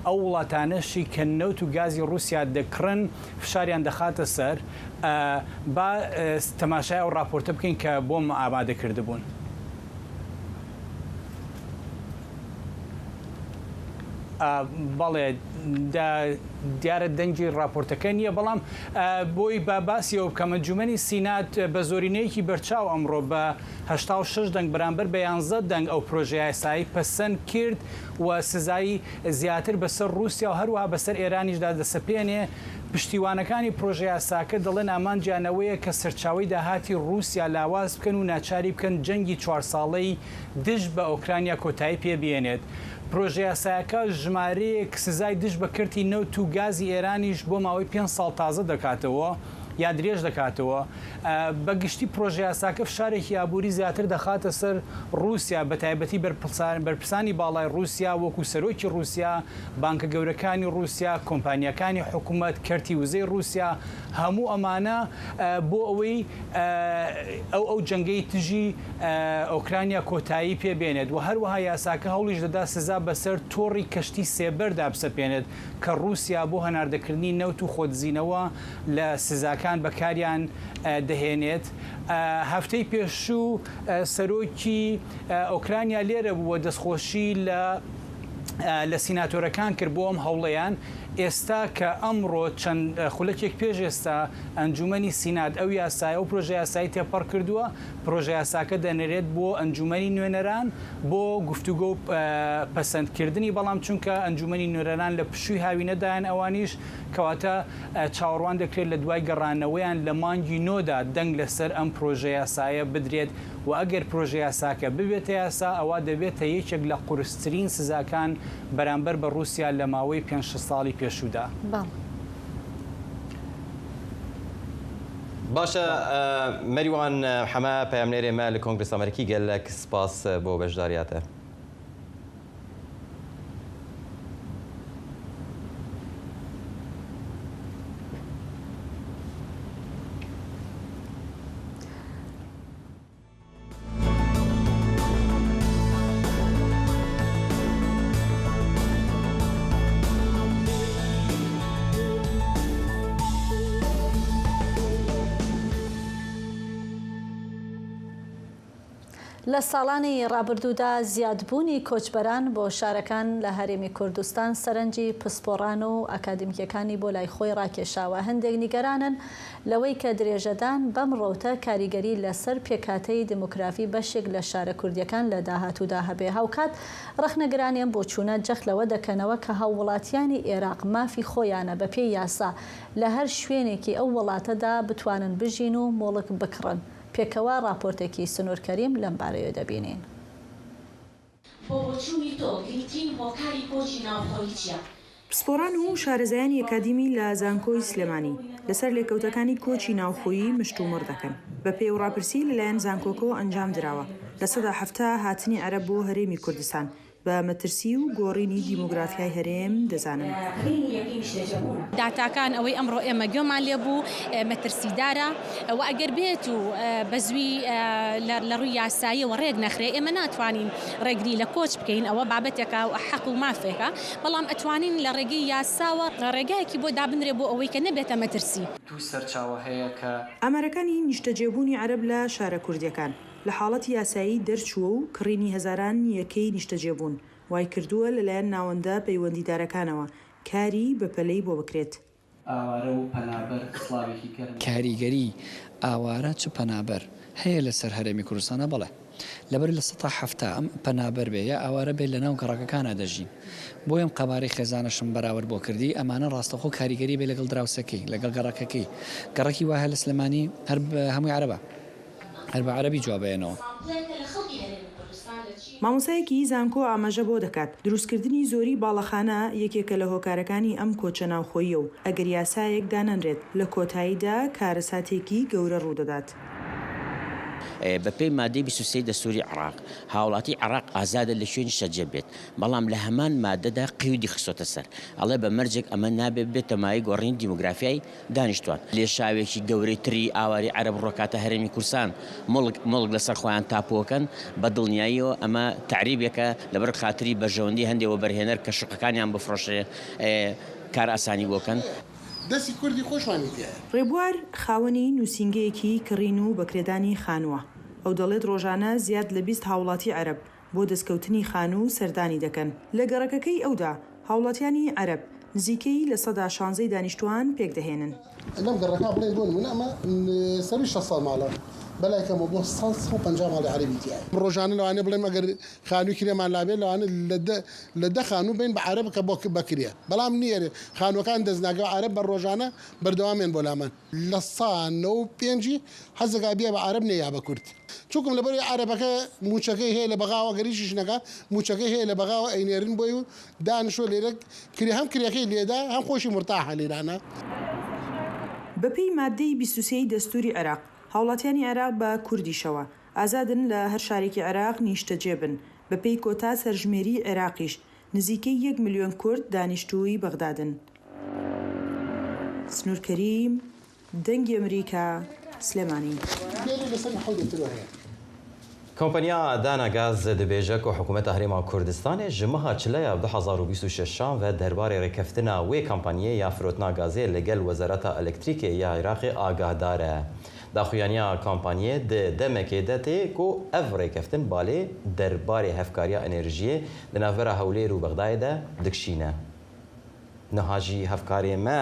Speaker 6: ئەو وڵاتانەشی کە نەوت و گازی رووسیا دەکڕن فشاریان دەخاتە سەر. با تەماشای ئەو راپۆرتە بکەین کە بۆم ئامادەکردبوون. بەڵێ دیارە دەنگی راپۆرتەکە نییە بەڵام بۆی باسیەوە بکەم ئەنجومەنی سینات بە زۆرینەیەکی بەرچاو ئەمڕۆ بە 86 دەنگ بەرامبەر بە 11 دەنگ ئەو پرۆژه یاسایی پەسەند کرد و سزایی زیاتر بەسەر رووسیا و هەروەها بەسەر ئێرانیشدا دەسەپێنێ. پشتیوانەکانی پرۆژه یاساکە دەڵێن ئامانجیانەوەیە کە سەرچاوی داهاتی رووسیا لاواز بکەن و ناچاری بکەن جەنگی 4 ساڵەی دژ بە ئۆکرانیا کۆتایی پێبێنێت. پرۆژه یاسایەکە ژمارەیەک سزای دژ بە کردی نەوت و گازی ئێرانیش بۆ ماوەی 5 ساڵ تازە دەکاتەوە یا درێژ دەکاتەوە. بەگشتی پرۆژه یاساکە فشارێکی ئابووری زیاتر دەخاتە سەر رووسیا بە تایبەتی بەرپرسانی باڵای رووسیا وەکو سەرۆکی رووسیا، بانکە گەورەکانی رووسیا، کۆمپانیەکانی حکوومەت، کەرتی وزەی رووسیا، هەموو ئەمانە بۆ ئەوەی ئەو جەنگەی تژی ئۆکرانیا کۆتایی پێبێنێت و هەروەها یاساکە هەوڵیش دەدا سزا بەسەر تۆڕی کەشتی سێبەردا بسەپێنێت کە رووسیا بۆ هەناردەکردنی نەوت و خۆدزینەوە لە سزاکان بەکاریان دەهێنێت. هەفتەی پێشوو سەرۆکی ئۆکرانیا لێرە بووە دەستخۆشی لە سیناتۆرەکان کرد بۆ ئەم هەوڵەیان. ئێستا کە ئەمڕۆ چەند خولەکێک پێش ئێستا ئەنجومەنی سینات ئەو یاسای ئەو پرۆژه یاسایی تێپەڕ کردووە، پرۆژه یاساکە دەنێرێت بۆ ئەنجومەنی نوێنەران بۆ گفتوگۆ و پەسەندکردنی، بەڵام چونکە ئەنجومەنی نوێنەران لە پشووی هاوینەدایان ئەوانیش کەواتە چاوەڕوان دەکرێت لە دوای گەڕانەوەیان لە مانگی نۆدا دەنگ لەسەر ئەم پرۆژه یاسایە بدرێت و ئەگەر پرۆژه یاساکە ببێتە یاسا ئەوە دەبێتە یەکێک لە قورسترین سزاکان بەرامبەر بە رووسیا لە ماوەی 5 ساڵی پێشوودا.
Speaker 2: باشە مەریوان حەمە پەیامنێرێ مە لە کۆنگرس ئەمریکی گەلێک سپاس بۆ بەشداریاتە.
Speaker 1: لە ساڵانی ڕابردوودا زیادبوونی کۆچبەران بۆ شارەکان لە هەرێمی کوردستان سەرنجی پسپۆڕان و ئەکادمیکەکانی بۆ لای خۆی ڕاکێشاوە. هەندێک نیگەرانن لەوەی کە درێژەدان بەم ڕۆتە کاریگەری لەسەر پێکاتەی دموکرافی بەشێک لە شارە کوردیەکان لە داهاتوودا هەبێ. هاوکات ڕەخنەگرانیان بۆ چوونە جەخلەوە دەکەنەوە کە هاووڵاتیانی عێراق مافی خۆیانە بە پێی یاسا لە هەر شوێنێکی ئەو وڵاتەدا بتوانن بژین و مۆڵک بکڕن. پێکەوە راپۆرتێکی سنوور کەریم لەم بارەیە دەبینین.
Speaker 13: پسپۆڕان و شارەزایانی ئەکادیمی لە زانکۆی سلێمانی لەسەر لێکەوتەکانی کۆچی ناوخۆیی مشتومڕ دەکەن. بە پێی و ڕاپرسی لەلایەن زانکۆکەوە ئەنجام درراوە لە سەدا هەفتە هاتنی عەرەب بۆ هەرێمی کوردستان بە مەترسی و گۆڕینی دیموگرافیای هەرێم دەزانن.
Speaker 14: داتاکان ئەوەی ئەمڕۆ ئێمە گوێمان لێ بوو مەترسیدارە و ئەگەر بێت و بەزوی لە ڕووی یاسایی و ڕێک نەخرێ ئێمە ناتوانین ڕێگری لە کۆچ بکەین، ئەوە بابەتێکە و حەق و مافێکە، بەڵام ئەتوانین لە ڕێگەی یاساوە ڕێگایەکی بۆ دابنرێ بۆ ئەوەی کە نەبێتە مەترسی.
Speaker 6: دوو سەرچاوە هەیە کە
Speaker 13: ئامارەکانی نیشتەجێبوونی عەرەب لە شارە کوردیەکان لە حاڵەتی یاسایی دەرچووە و کڕینی هەزاران یەکەی نیشتەجێبوون وای کردووە لەلایەن ناوەندە پەیوەندیدارەکانەوە کاری بە پەلەی بۆ بکرێت.
Speaker 6: ئاوارە و پەنابەر سڵاوێکی کردن.
Speaker 15: کاریگەری ئاوارە چ پەنابەر هەیە لەسەر هەرێمی کوردستانە؟ بەڵێ لەبەر لە 1970 ئەم پەنابەر بێ یا ئاوارە بێت لە ناو گەڕەکەکانە دەژین. بۆ ئەم قەبارەی خێزانەشم بەراورد بۆ کردی ئەمانە ڕاستەخۆ کاریگەری بێ لەگەڵ دراوسەکەی لەگەڵ گەڕەکەکەی گەڕەکی وایە لە سلێمانی هەر هەمووی عەرەبە هەر بە عەرەبی جوابێنەوە.
Speaker 13: مامۆسایەکی زانکۆ ئاماژە بۆ دەکات دروستکردنی زۆری باڵەخانە یەکێکە لە هۆکارەکانی ئەم کۆچە ناوخۆیە و ئەگەر یاسایەک دانەنرێت لە کۆتاییدا کارەساتێکی گەورە ڕوودەدات.
Speaker 16: بەپێی مادەی 23 دەستوری عراق هاوڵاتی عراق ئازادە لە شوێنی شەجێ بێت بەڵام لە هەمان مادەدا قیودی خستۆتە سەر ئەڵێ بە مەرجێک ئەمە نابێت بێتە مای گۆڕین دیموگرافیای دانیشتوان لێ شاوێکی گەورەی تری ئاواری عەرب ڕۆکاتە هەرێمی کورسان مڵک لەسەر خۆیان تاپۆکەن بە دڵنیاییەوە ئەمە تعریبێکە لەبەر خاتری بەژەوەندی هەندێکەوە بەرهێنەر کە شقەکانیان بفرۆشێ کار ئاسانی بۆکەن.
Speaker 17: دەستی کوردی خۆشمانی پێ.
Speaker 13: ڕێبوار خاوەنی نووسینگەیەکی کڕین و بەکرێدانی خانووە. ئەو دەڵێت ڕۆژانە زیاد لە 20 هاوڵاتی عەرب بۆ دەستکەوتنی خانوو سەردانی دەکەن. لە گەڕەکەکەی ئەودا هاوڵاتیانی عەرب نزیکەی لە 16 دانیشتوان پێک دەهێنن.
Speaker 17: لەم گەڕەکە بڵێ بۆ نمونە ئەمە سەری 6 ساڵ ماڵە. بەلایکەمە بۆ 150 ماڵی عەربی تیایە. ڕۆژانە لەوانێ بڵێم ئەگەر خانووی کرێمان لابێت لەوانە لە دە خانوو بین بە عەرب کە بۆ بکرێ. بەڵام نییە خانووەکان دەستناگە عەرب بە ڕۆژانە بەردەوامێن بۆ لامان. لە 195 حەزەکە بێ بە عەرب نەیە بە کورد. چونکم لەبەر عەربەکە موچەکەی هەیە لە بەغاوە گەریشیش نەکە موچەکەی هەیە لە بەغاوە ئەینێرن بۆی و دانیشۆ لێرە هەم کرێەکەی لێدا هەم خۆشی مرتاحە لێرانە.
Speaker 13: بەپێی مادەی 23 دەستوری عێراق هاوڵاتیانی عێراق بە کوردیشەوە ئازادن لە هەر شارێکی عێراق نیشتەجێبن بەپێی کۆتا سەرژمێری عێراقیش نزیکەی 1 ملیۆن کورد دانیشتووی بەغدادن. سنوور کەریم دەنگی ئەمریکا سلێمانی.
Speaker 2: کۆمپانیا داناگاز دەبێژە و حکوومەت هەرێما کوردستانی ژمەها چلەیە 2026 و دەربارەی ڕێکەفتنا وێ کۆمپانیە یا فرۆتنا گازێ لەگەل وەزارەتە ئەلکتریکێ یا عێراقی ئاگادارە. داخویانیا کۆمپانیە دەمێکێ دەتێ و ئەڤ ڕێکەفتن بالێ دەربارەی هەفکاریە ئەنێرژیە لە ناڤەرە هەولێر و بەغدایدا دکشینە. نەهاژی هەفکارێ مە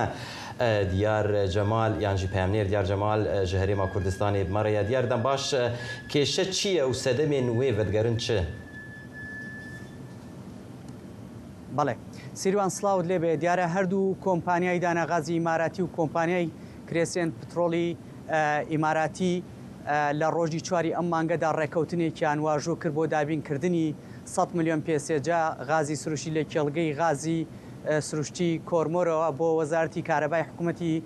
Speaker 2: دیار جەمال یانجی پەیامنێر دیار جەمال ji herêma Kurdistanê bimariya diyar dem baş kêşe çi ye û sedemên wê vedgerin çi?
Speaker 18: بەڵێ سیروان سلااوت لێبێ دیارە هەردوو کۆمپانیای داناغازی ئیماراتی و کۆمپانیای کرێسێن پترۆلی ئیماراتی لە ڕۆژی چواری ئەم مانگەدا ڕێکەوتنێکیان واژۆ کرد بۆ دابینکردنی 100 ملیۆن پێسێجا غازی سروشی لە کێڵگەی غازی سروشتی کۆرمۆرەوە بۆ وەزارەتی کارەبای حکوومەتی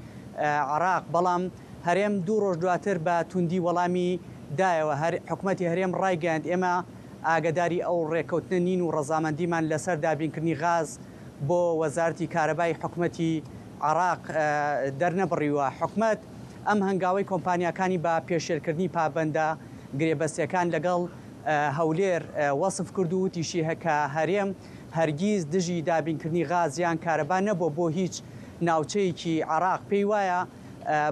Speaker 18: عراق بەڵام هەرێم دوو ڕۆژ دواتر بە توندی وەڵامی دایەوە حکوومەتی هەرێم ڕایگەاند ئێمە ئاگداری ئەو ڕێکەوتنە نین و ڕەزامەندیمان لەسەر دابینکردنی غاز بۆ وەزارەتی کارەبای حکوومەتی عراق دەرنەبڕیوە. حکوومەت ئەم هەنگاوی کۆمپانیەکانی بە پێشێلکردنی پابەندە گرێبەستیەکان لەگەڵ هەولێر وەسف کرد و تیشی هەکە هەرێم هەرگیز دژی دابینکردنی غازیان کارەبا نەبوو بۆ هیچ ناوچەیەکی عراق پێی وایە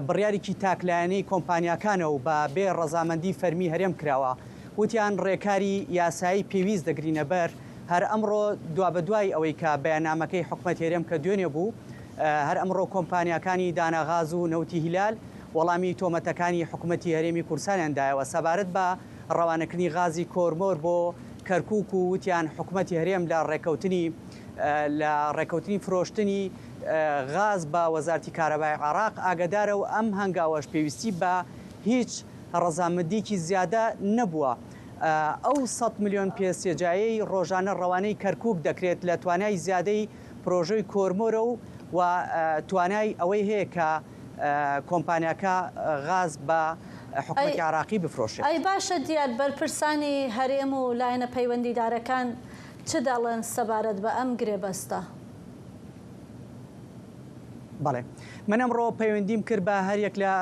Speaker 18: بڕیارێکی تاکلایەنەی کۆمپانیەکانە و بە بێ ڕەزامەندی فەرمی هەرێم کراوە وتیان ڕێکاری یاسایی پێویست دەگرینە بەر هەر ئەمڕۆ دوا بە دوای ئەوەی کە بەیانامەکەی حکوومەت هێرێم کە دوێنێ بوو هەر ئەمڕۆ کۆمپانیەکانی داناغاز و نەوتی هیلال وەڵامی تۆمەتەکانی حکوومەتی هەرێمی کورسانیاندایەوە سەبارەت بە ڕەوانەکردنی غازی کۆرمۆر بۆ کەرکووک و وتیان حکوومەتی هەرێم لە ڕێکەوتنی فرۆشتنی غاز بە وەزارەتی کارەبای عراق ئاگدارە و ئەم هەنگاوەش پێویستی بە هیچ ڕەزامەندیکی زیادە نەبووە. ئەو 100 ملیۆن پێسێجایی ڕۆژانە ڕەوانەی کەرکووک دەکرێت لە توانای زیادەی پرۆژەی کۆرمۆرە و توانای ئەوەی هەیە کە کۆمپانیاکە غاز بە حکوومەتی عراقی بفرۆشێت.
Speaker 1: ئەی باشە دیار بەرپرسانی هەرێم و لایەنە پەیوەندیدارەکان چ دەڵێن سەبارەت بە ئەم گرێبەستە؟
Speaker 18: بەڵێ من ئەمڕۆ پەیوەندیم کرد بە هەریەک لە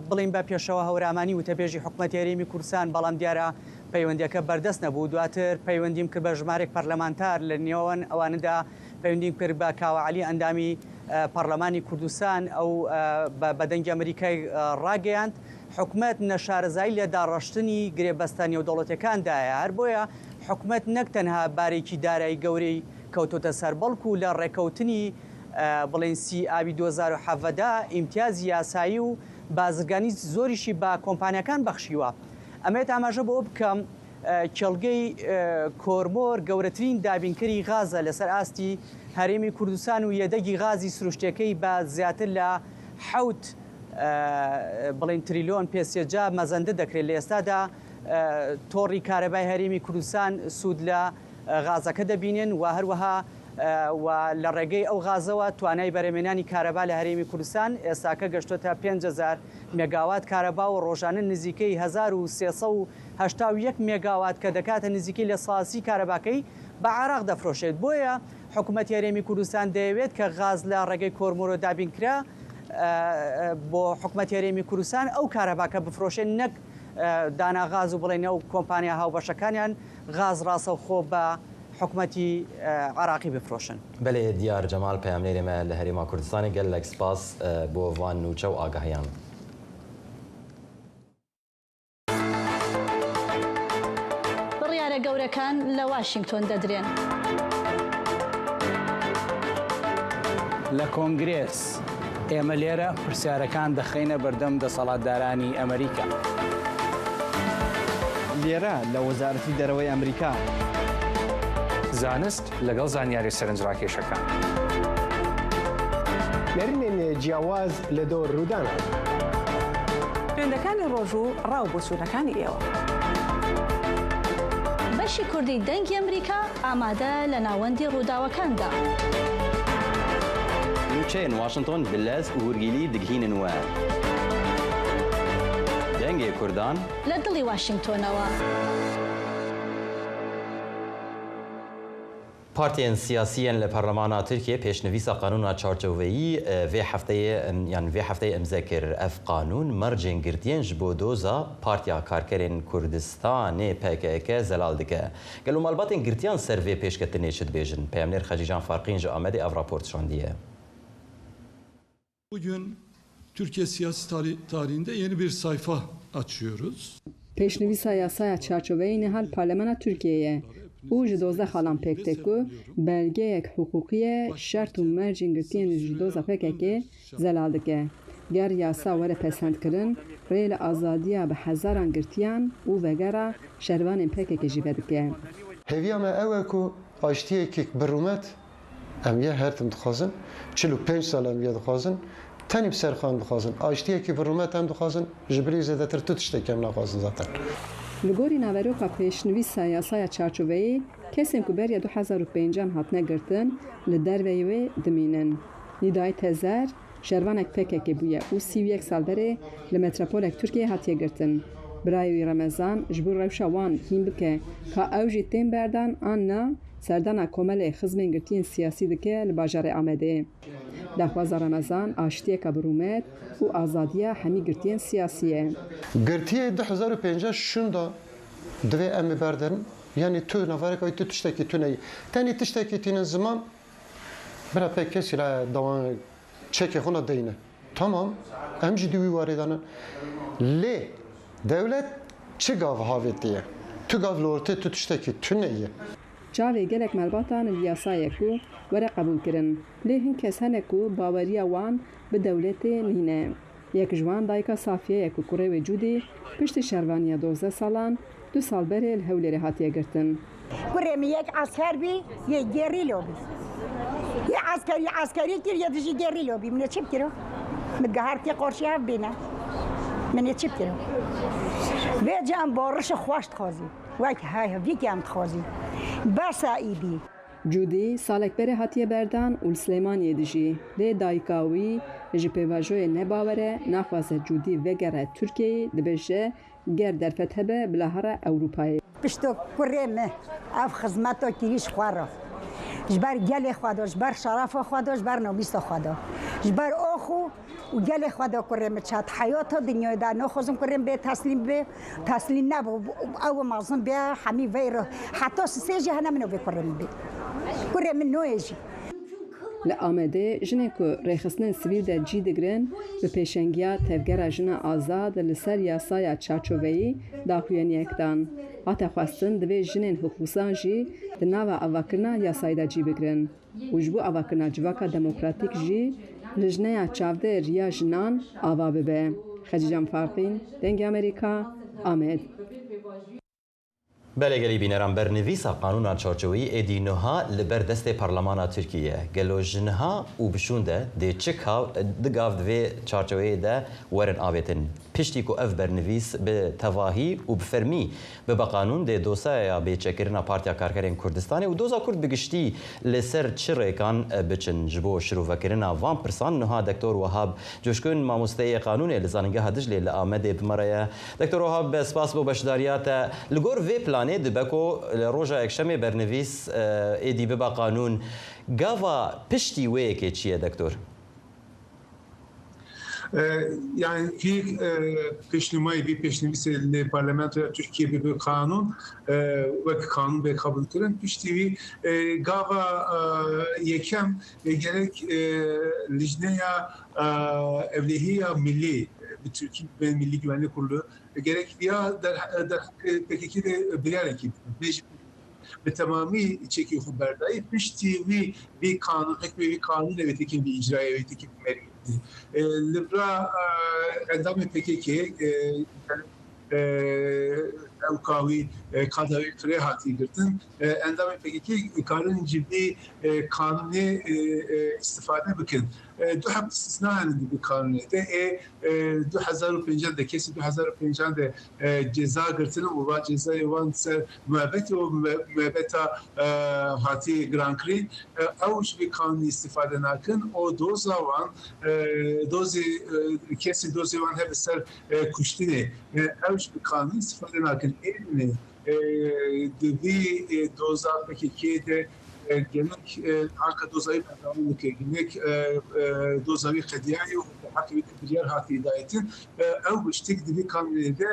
Speaker 18: بڵین بە پێشەوە هەورامانی وتەبێژی حکوومەتی هەرێمی کوردستان بەڵام دیارە پەیوەندیەکە بەردەست نەبوو دواتر پەیوەندیم کرد بە ژمارێک پەرلەمانتار لە نێوان ئەوانەدا پەیوەندیم کرد بە کاوە عەلی ئەندامی پەرلەمانی کوردستان ئەو بەدەنگی ئەمریکای ڕاگەیاند حکوومەت نەشارەزایی لە داڕەشتنی گرێبەستە نێودەوڵەتەکاندایە هەر بۆیە حکوومەت نەک تەنها بارێکی دارایی گەورەی کەوتۆتە سەر بەڵکو لە ڕێکەوتنی بڵێن سی ئاوی 2017دا ئیمتیازی یاسایی و بازرگانی زۆریشی بە کۆمپانیەکان بەخشیوە. ئەمێت ئاماژە بۆ بکەم کێڵگەی کۆرمۆر گەورەترین دابینکەری غازە لەسەر ئاستی هەرێمی کوردستان و یەدەگی غازی سروشتەکەی بە زیاتر لە 7 بڵین تریلیۆن پێسێجا مەزەندە دەکرێت لە ئێستادا تۆڕی کارەبای هەرێمی کوردستان سوود لە غازەکە دەبینێن و هەروەها و لە ڕێگەی ئەو غازەوە توانای بەرهێمێنانی کارەبا لە هەرێمی کوردستان ئێستاکە گەشتۆتە 5,000 مێگاوات کارەبا و ڕۆژانە نزیکەی 1381 مێگاوات کە دەکاتە نزیکەی لە ساسی کارەباکەی بە عێراق دەفرۆشێت. بۆیە حکوومەتی هەرێمی کوردستان دەیەوێت کە غاز لە ڕێگەی کۆرمۆرۆ دابینکرا بۆ حکوومەتی هەرێمی کوردستان ئەو کارەباکە بفرۆشێن، نەک داناغاز و بڵێن ئەو کۆمپانیا هاوبەشەکانیان غاز ڕاستەوخۆ بە حکوومەتی عراقی بفرۆشن.
Speaker 2: بەێ دیار جەمال پەیامنێرێمە لە هەرێما کوردستانی گەلێک سپاس بۆ وان نوچە و ئاگاهیان.
Speaker 1: بڕیارە گەورەکان لە واشنگتۆن دەدرێن.
Speaker 19: لە کۆنگرێس ئێمە لێرە پرسیارەکان دەخینە بەردەم دەسەڵاتدارانی ئەمریکا.
Speaker 12: لێرە لە وەزارەتی دەرەوەی ئەمریکا.
Speaker 20: زانست لەگەڵ زانیاری سەرنجڕاکێشەکان.
Speaker 21: نەرمێنێ جیاواز لە دۆ ڕوودانە.
Speaker 22: خوێندەکانی ڕۆژوو ڕاو بۆ سوونەکانی ئێوە.
Speaker 1: بەشی کوردی دەنگی ئەمریکا ئامادە لە ناوەندی ڕووداوەکاندا.
Speaker 2: نوچەیەن واشنگتۆن بلەز و وەرگیلی دگهینن وە. دەنگێ کوردان
Speaker 1: لە دڵی واشنگتۆنەوە.
Speaker 2: پارتیên siyasiyên li Parlemana Tirkiye pêşnivîsa qanûna çarçoveyî vê hefteyê imze kir. Ev qanûn mercên girtiyên ji bo doza Partiya Karkerên Kurdistanê PKK zelal dike. Gelo malbatên girtiyan ser vê pêşketinê çi dibêjin? Peyamnêr Xecîcan Farqîn ji Amedê ev rapor şandiye.
Speaker 23: Bugün Türkiye siyasi tarihinde yeni bir sayfa açıyoruz.
Speaker 24: Pêşnivîsa yasaya çarçoveyî nihal Parlemana Tirkiyeyê û ji doza xalan pêk tê ku belgeyek hukûkî ye şert û mercên girtiyên ji doza PKK zelal dike. Ger yasa were pesendkirin, rê li azadiya bi hezaran girtiyan û vegera şervanên PKK jî vedike.
Speaker 21: Hêviya me ew e ku aştiyekek bi rûmet em yê her tim dixwazin, 45 sal em yê dixwazin, tenî bi serxan dixwazin. Aştiyekî bi rûmet em dixwazin, ji birî zêdetir tu tiştek em naxwazin zaten.
Speaker 24: Li gorî naveroka pêşnivîsa yasaya çarçoveyî kesên ku beriya 2005 hatine girtin li derveyê wê dimînin. Nîdayê Tezer şervanek PKK bûye û 31 salberê li metropolek Tirkiyeyê hatiye girtin. Birayê wî Remezan ji bo rewşa wan hîn bike ka ew jî tên berdan an na serdana komelê xizmên girtiyên siyasî dike li bajarê Amedê. Daxwaza Remezan aştiyeka bi rûmet û azadiya hemî girtiyên siyasî ye.
Speaker 21: Girtiyê 2005 şunda divê em ê berderin, yanî tu navareka wî tu tiştekî tu neyî. Tenî tiştekî tînin ziman bira pek kesî la dawan çekê xwe na deyne. Tamam, em jî wî warê danin. Lê devlet çi gav havêtiye? Tu gav li ortê tu tiştekî tu neyî.
Speaker 24: Çavê gelek melbatan li yasayê ku were qebûl kirin. Lê hin kes hene ku baweriya wan bi dewletê nîne. Yek ji wan dayika Safiyeyek ku kurê wê Cudî piştî şervaniya 12 salan 2 sal berê li Hewlêrê hatiye girtin.
Speaker 25: Kurê min yek asker bî yê gerîlo bî. Yê askerî kir yê dijî gerîlo bî. Min ê çi bikiro? Min gehartî qorşî hev bîne. Min ê çi bikiro? Vê cem barişê xweş dixwazî. Wek hevîkê em dixwazî. Bersa îbî.
Speaker 24: Cudî salek berê hatiye berdan û li Slêmaniyê dijî. Lê dayika wî ji pêvajoyê nebawere naxwaze Cudî vegere Tirkiyeyê dibêje ger derfet hebe bilahara Ewropayê.
Speaker 25: Pişto kurê me ev xizmeta kirî ji xwe re. Ji ber gelê xwe de, ji ber şerafa xwe de, ji ber navîsa xwe de. Ji ber axû û gelê xwe de kurê me çat heyata dinyayê de naxwazim kurê bê teslîm bê, teslîm nebe ew mezin bê hemî vê re. Heta sisê jî hene min vê kurê min bê. Kurê min noyê jî.
Speaker 24: Li Amedê jinê ku rêxistinên sivîl de cî digirin bi pêşengiya tevgera jina azad li ser yasaya çarçoveyî daxuyaniyek dan. Hate xwestin divê jinên hikûsan jî di nava avakirina yasayê de cî bigirin. û ji bo avakirina civaka demokratîk jî li jineya çavdê riya jinan ava bibe. Xecîcan Farqîn, Dengê Amerîka, Amed.
Speaker 2: Belêgelî bîneran bernivîsa qanûna çarçoveyî êdî niha li ber destê Parlemana Tirkiye. Gelo ji niha û bişûn de dê çi digav divê çarçoveyê de werin avêtin. پشتی کو اف برنویس به تواهی و بفرمی به قانون ده دوسایا به چکرنا پارتیا کارکرین کردستان و دوزا کرد بگشتی لسر چریکان بچن جبو شروع وکرنا وان پرسان نها دکتور وهاب جوشکون ماموسته قانون لزانگه هدجلی لآمده بمریا دکتور وهاب سپاس بو بشداریات لگور وی پلانه دبکو روجا یکشم برنویس ایدی به قانون گاوا پشتی وی که چیه دکتور؟
Speaker 3: Yani ilk peşnemayı bir peşnemisi parlamentoya Türkiye bir kanun ve kanun ve kabul kıran piştiği gava yekem gerek lijneya evlihiya milli bir Türkiye Milli Güvenlik Kurulu gerek ya PKK'de birer ekip به تمامی چکی خبرداری پشتی وی قانون حکمی وی قانون ویتیکن وی اجرایی ویتیکن مریدی لبرا اندام PKK اوکاوی کاداوی کره هاتی گرتن اندام PKK کارن جدی قانونی استفاده بکن دو حب استثناء عندي بقانون ده 2005 ده کسی 2005 ده جزا گرتن و با جزا وان سر محبت و محبت هاتی گرانکری اوش به قانون استفاده نکن او دوزا وان دوزی کسی دوزی وان هر سر کشتنه اوش به قانون استفاده نکن این دوی دوزا PKK ده genek arka dozayı perdamını ki genek dozayı khediyayı ve hakiki diğer hati hidayetin ev iştik dibi kanunide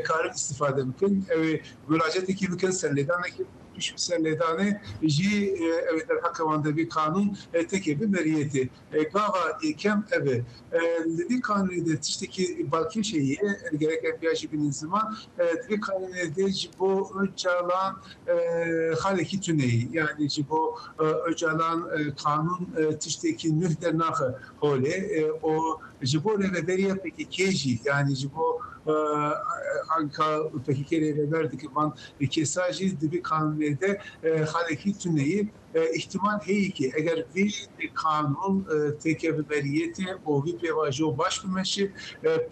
Speaker 3: karın istifade mümkün müracaat ki mümkün senledane ki şu senledane ji evet hakimanda bir kanun tekebi meriyeti gava ikem evi dibi kanunide tişteki balki şeyi gereken bir ajibinin zaman dibi kanunide bu öcalan haleki tüneyi yani bu öcalan kanun tişteki nühder nahı hole o jibore ve veriye peki keji yani bu anka PKK'ye verdik man kesajı dibi kanunlarda haleki tüneyi ihtimal heyki eğer bir kanun tekebiliyeti o bir pevajo başvurması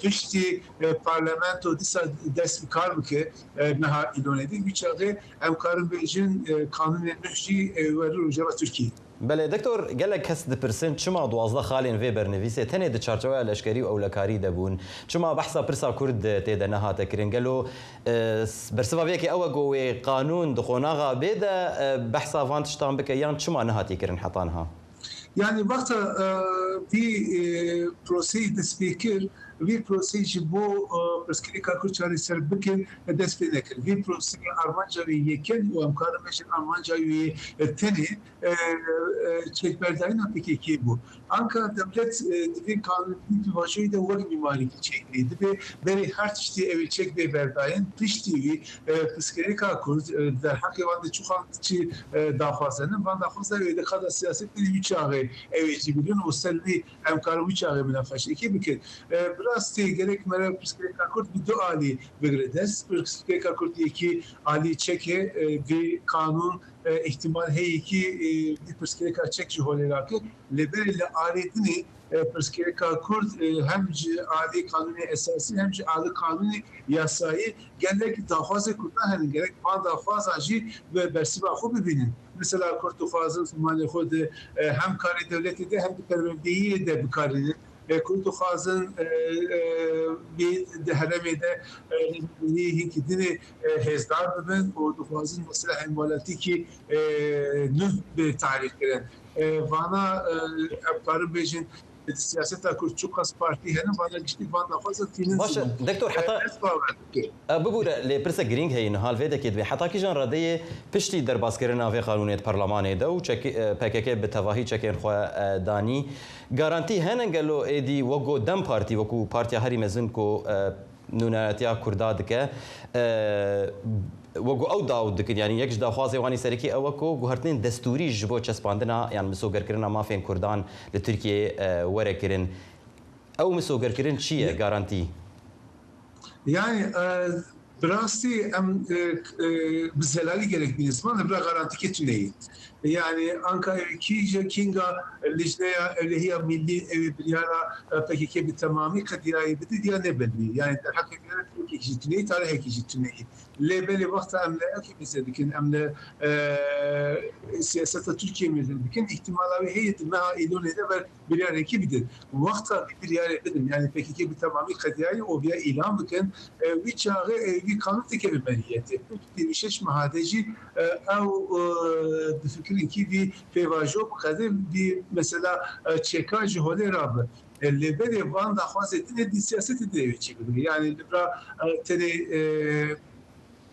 Speaker 3: pişti parlamento disa destekar mı ki naha ilonedi bir çare emkarın bejin kanun nehji verir ujaba Türkiye.
Speaker 2: بله دکتور گلک کس دپرسن چما دوازده خالین وی برنویسه تنه د چارچوبه لشکری او لکاری دبون چما بحثا پرسا کرد تیده نهاته کرن گلو برسوا ویکی او گوی قانون دخوناغا بیده بحثا وانتشتان بکه یان چما نهاتی کرن حطانها
Speaker 3: Yani vakta bir proseyi despekir bir proseyi bu preskiri kalkır çaresel bikin despekir bir proseyi Armancayı yeken o amkarı meşin Armancayı teni çekberdayın PKK bu. Ankara devlet bir kanun bir vajoyu da var mimariki çekliydi ve beri her çeşitli evi çekberdayın piştiği preskiri kalkır der hakikaten çok antiçi daha fazlanın van daha fazla ve de kadar siyasetleri üçağı evci biliyorsun o selvi emkarı üçağı münakaşa iki bir kez biraz gerek merak psikolojik akort bir de ali begredes psikolojik akort iki ali çeke bir kanun ihtimal heyki bir psikolojik çekçi holeraki leberle aletini psikolojik akort hem ali kanuni esası hem ali kanuni yasayı gerek daha fazla kurtar hem gerek daha fazla acı ve bersiba xo bibinin. Mesela Kurtufaz'ın zamanı xod hem kari devleti de hem de perverdeyi de bir karını Kurtufaz'ın bir dehremede hikidini hezdar bibin Kurtufaz'ın mesela emvalati ki nüh bir tarih keren vana emkarı bejin siyaset akır çok az parti henem bana geçti bana fazla tinin
Speaker 2: باشه دكتور حتى ببورة لبرسة جرينج هي نهال فيدا كده حتى كي جان ردية بشتي در باسكرنا في قانون البرلمان ده وشك PKK بتواهي شكين خو داني garanti هنن قالوا إدي وجو دم بارتي وكو بارتي هاري مزن كو نوناتيا كرداد كه وگو او داود دکن یعنی یکش داخوازه وانی سرکی او کو گوهرتن دستوری جبو چسپاندنا یعنی مسوگر کرنا مافین کردان لترکیه وره کرن او مسوگر کرن چیه گارانتی
Speaker 3: yani براستی ام بزلالی گرک بیزمان برا garanti ketüneyi. Yani Ankara Kinga Lijneya Evliya Milli Evi Bilyara PKK bir tamamı kadiyayı bidi diye ne belli. Yani der hakikaten Türkiye jitüneyi tarih jitüneyi. Lebeli vakti emle akimize dikin emle siyasete Türkiye dikin ihtimala ve heyeti meha İdonede ve bilyar ekibidir. Vakta bir yer edelim. Yani PKK bir tamamı kadiyayı o bir ilan dikin bir çağı bir kanun teke bir meniyeti. Bir işeç mahadeci ev ki bir pevajo kadim bir mesela çekacı hole rabı lebede van da hazetine di siyaseti de çekiyor. Yani libra tene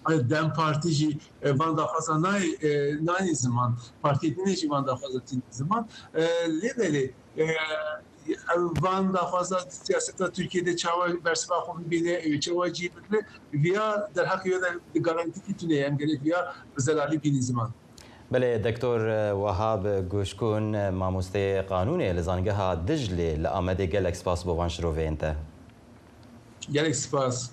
Speaker 3: Dem Partici van da fazla nay zaman parti dinleyici van da fazla zaman lebeli van da fazla siyasette Türkiye'de çava bersbahun bile çava cibirli veya der hak ya da garanti ki tüneyem gerek veya zelali bir zaman.
Speaker 2: بله دکتور وهاب گوشکون ماموسته قانونی لزانگاه دجله لآمده گلک سپاس بوان شروعین تا
Speaker 3: گلک سپاس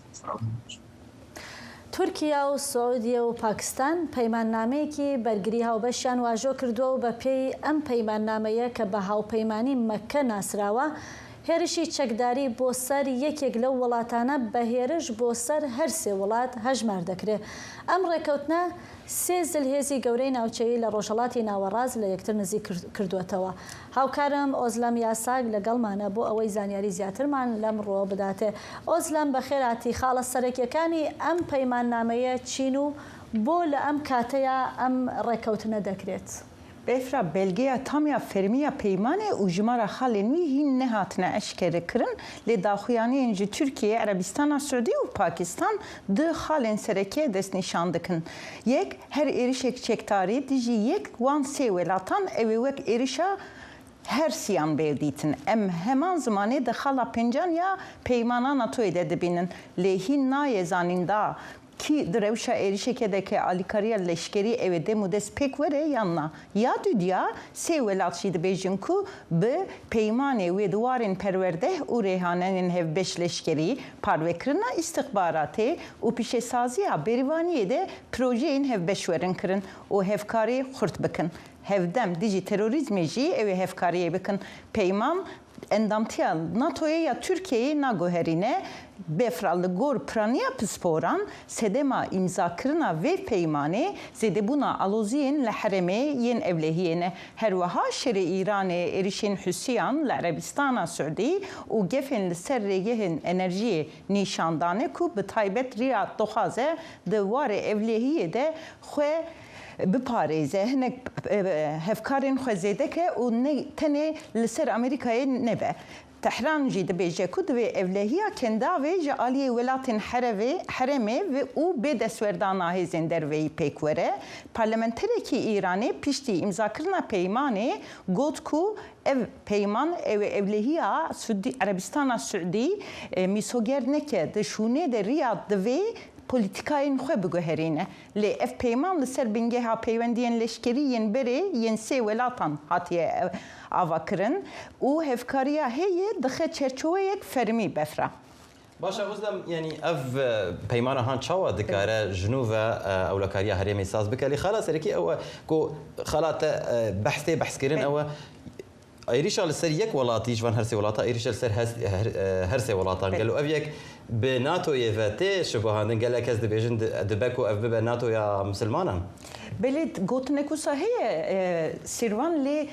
Speaker 1: تورکیا و سعودیە و پاکستان پەیماننامەیەکی بەرگری هاوبەشیان واژۆ کردووە و بە پێی ئەم پەیماننامەیە کە بە هاوپەیمانی مەککە ناسراوە هێرشی چەکداری بۆ سەر یەکێک لەو وڵاتانە بە هێرش بۆ سەر هەر سێ وڵات هەژمار دەکرێت. ئەم ڕێکەوتنە سێ زلهێزی گەورەی ناوچەیی لە ڕۆژهەڵاتی ناوەڕاز لە یەکتر نزیک کردووەتەوە. هاوکارم ئۆزلەم یاساگ لەگەڵمانە بۆ ئەوەی زانیاری زیاترمان لەمڕۆ بداتێ. ئۆزلەم بەخێراتی خاڵە سەرەکیەکانی ئەم پەیماننامەیە چین و بۆ لە ئەم کاتەیە ئەم ڕێکەوتنە دەکرێت.
Speaker 4: بفرا بلگیا تامیا فرمیا پیمانه و جمارا خالنوی هین نهاتنه اشکره کرن لداخویانی انجی ترکیه عربستان سعودی و پاکستان ده خالن سرکه دست نشان دکن. یک هر ایرشک چکتاری دیجی یک وان سی ولاتان اوی وک ایرشا her siyan bevditin. Em hemen zamanı da xala pencan ya peymana NATO'ya da dibinin. Lehin na yezaninda ki drevşa erişekedeki alikariya leşkeri evde mudes pek vere yanına. Ya dünya sevelat şidi bejinku be peymane ve duvarın perverde u rehanenin hev beş leşkeri parvekrina istihbarate u pişe saziya berivaniye de projeyin hev beş verin kırın o hevkari xurt bakın. Hevdem dici terörizmeci evi hevkariye bakın. Peyman endamtiya NATO'ya ya Türkiye'ye nagoherine befralı gor praniya pisporan sedema imza kırına ve peymane zede buna aloziyen lehreme yen evlehiyene hervaha şeri İran'e erişin Hüsiyan l'Arabistana Suudi u gefen l'serregehin enerjiye nişandane ku bi taybet riyad dohaze de vare evlehiye de xwe بپارێزە هەنێک هەفکارên xwezêdeke û tenê li ser Amerîkayê nebe. Tehran jî dibêje ku divê evlehiya kendavê ji aliyê welatên herêmê ve û bê destwerdana hêzên derveyî pêk were. Parlamenterekî İranê piştî imzakirina peymanê got ku ev peyman ew evlehiya Erebistana Suudî mîsoger neke di şûnê de Riyad divê politikayên xwe biguherîne. Lê ev peyman li ser bingeha peywendiyên leşkerî yên berê yên sê welatan hatiye avakirin û hevkariya heye dixe çerçoveyek fermî befra.
Speaker 2: باشە وزدەم ینی ئەv پەیمانەهان چاوە دکارە ژنوڤە ئەولەکاریە هەرێمی ساز بکە لی خالا سەرەکی ئەوە کۆ خەڵاتە بەحثێ بەحثکردن ئەوە ئەیریشا لەسەر یەک وڵاتی ژوان هەرسێ وڵاتە ئەیریشە لەسەر هەرسێ وڵاتان گەل و ئەv یەک bi NATOyê ve tê şibahandin gelek kes dibêjin dibek û ev bibe NATOya Müslmanan.
Speaker 4: Belê gotinekusa heye sirvan lê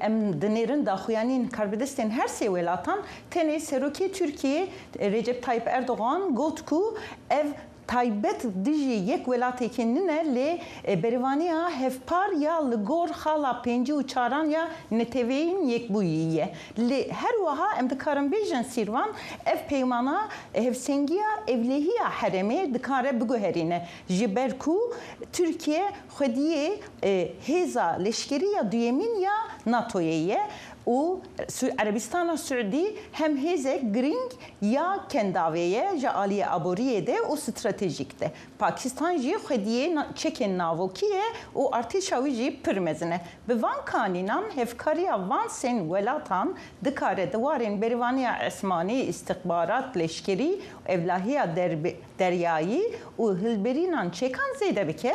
Speaker 4: em dinêrin daxuyanîn karbidestên her sê welatan tenê serokê Tirkiye Recep Tayyip Erdoğan got ku ev taybet dijî yek welateke nine lê berivaniya hevpar ya li gor xala pêncî û çaran ya neteveyîn yekbûyî ye. Lê her wiha em dikarin bêjin sîrvan ev peymana hevsengiya evlehiya herêmê dikare biguherîne. Ji ber ku Tirkiye xwediyê hêza leşkeriya duyemîn ya NATOyê ye و عربستان السعودي هم هزك جرينج يا كنداوية جالية أبورية ده و استراتيجيك ده باكستان جي خديه تشكن ناوكيه و ارتشاوي جي پرمزنه بوان كانينان هفكاريا وان سن ولاتان دكاره دوارين بريوانيا عثماني استخبارات لشكري ابلاهيا دریایی و هلبرینان چکان زیده بکه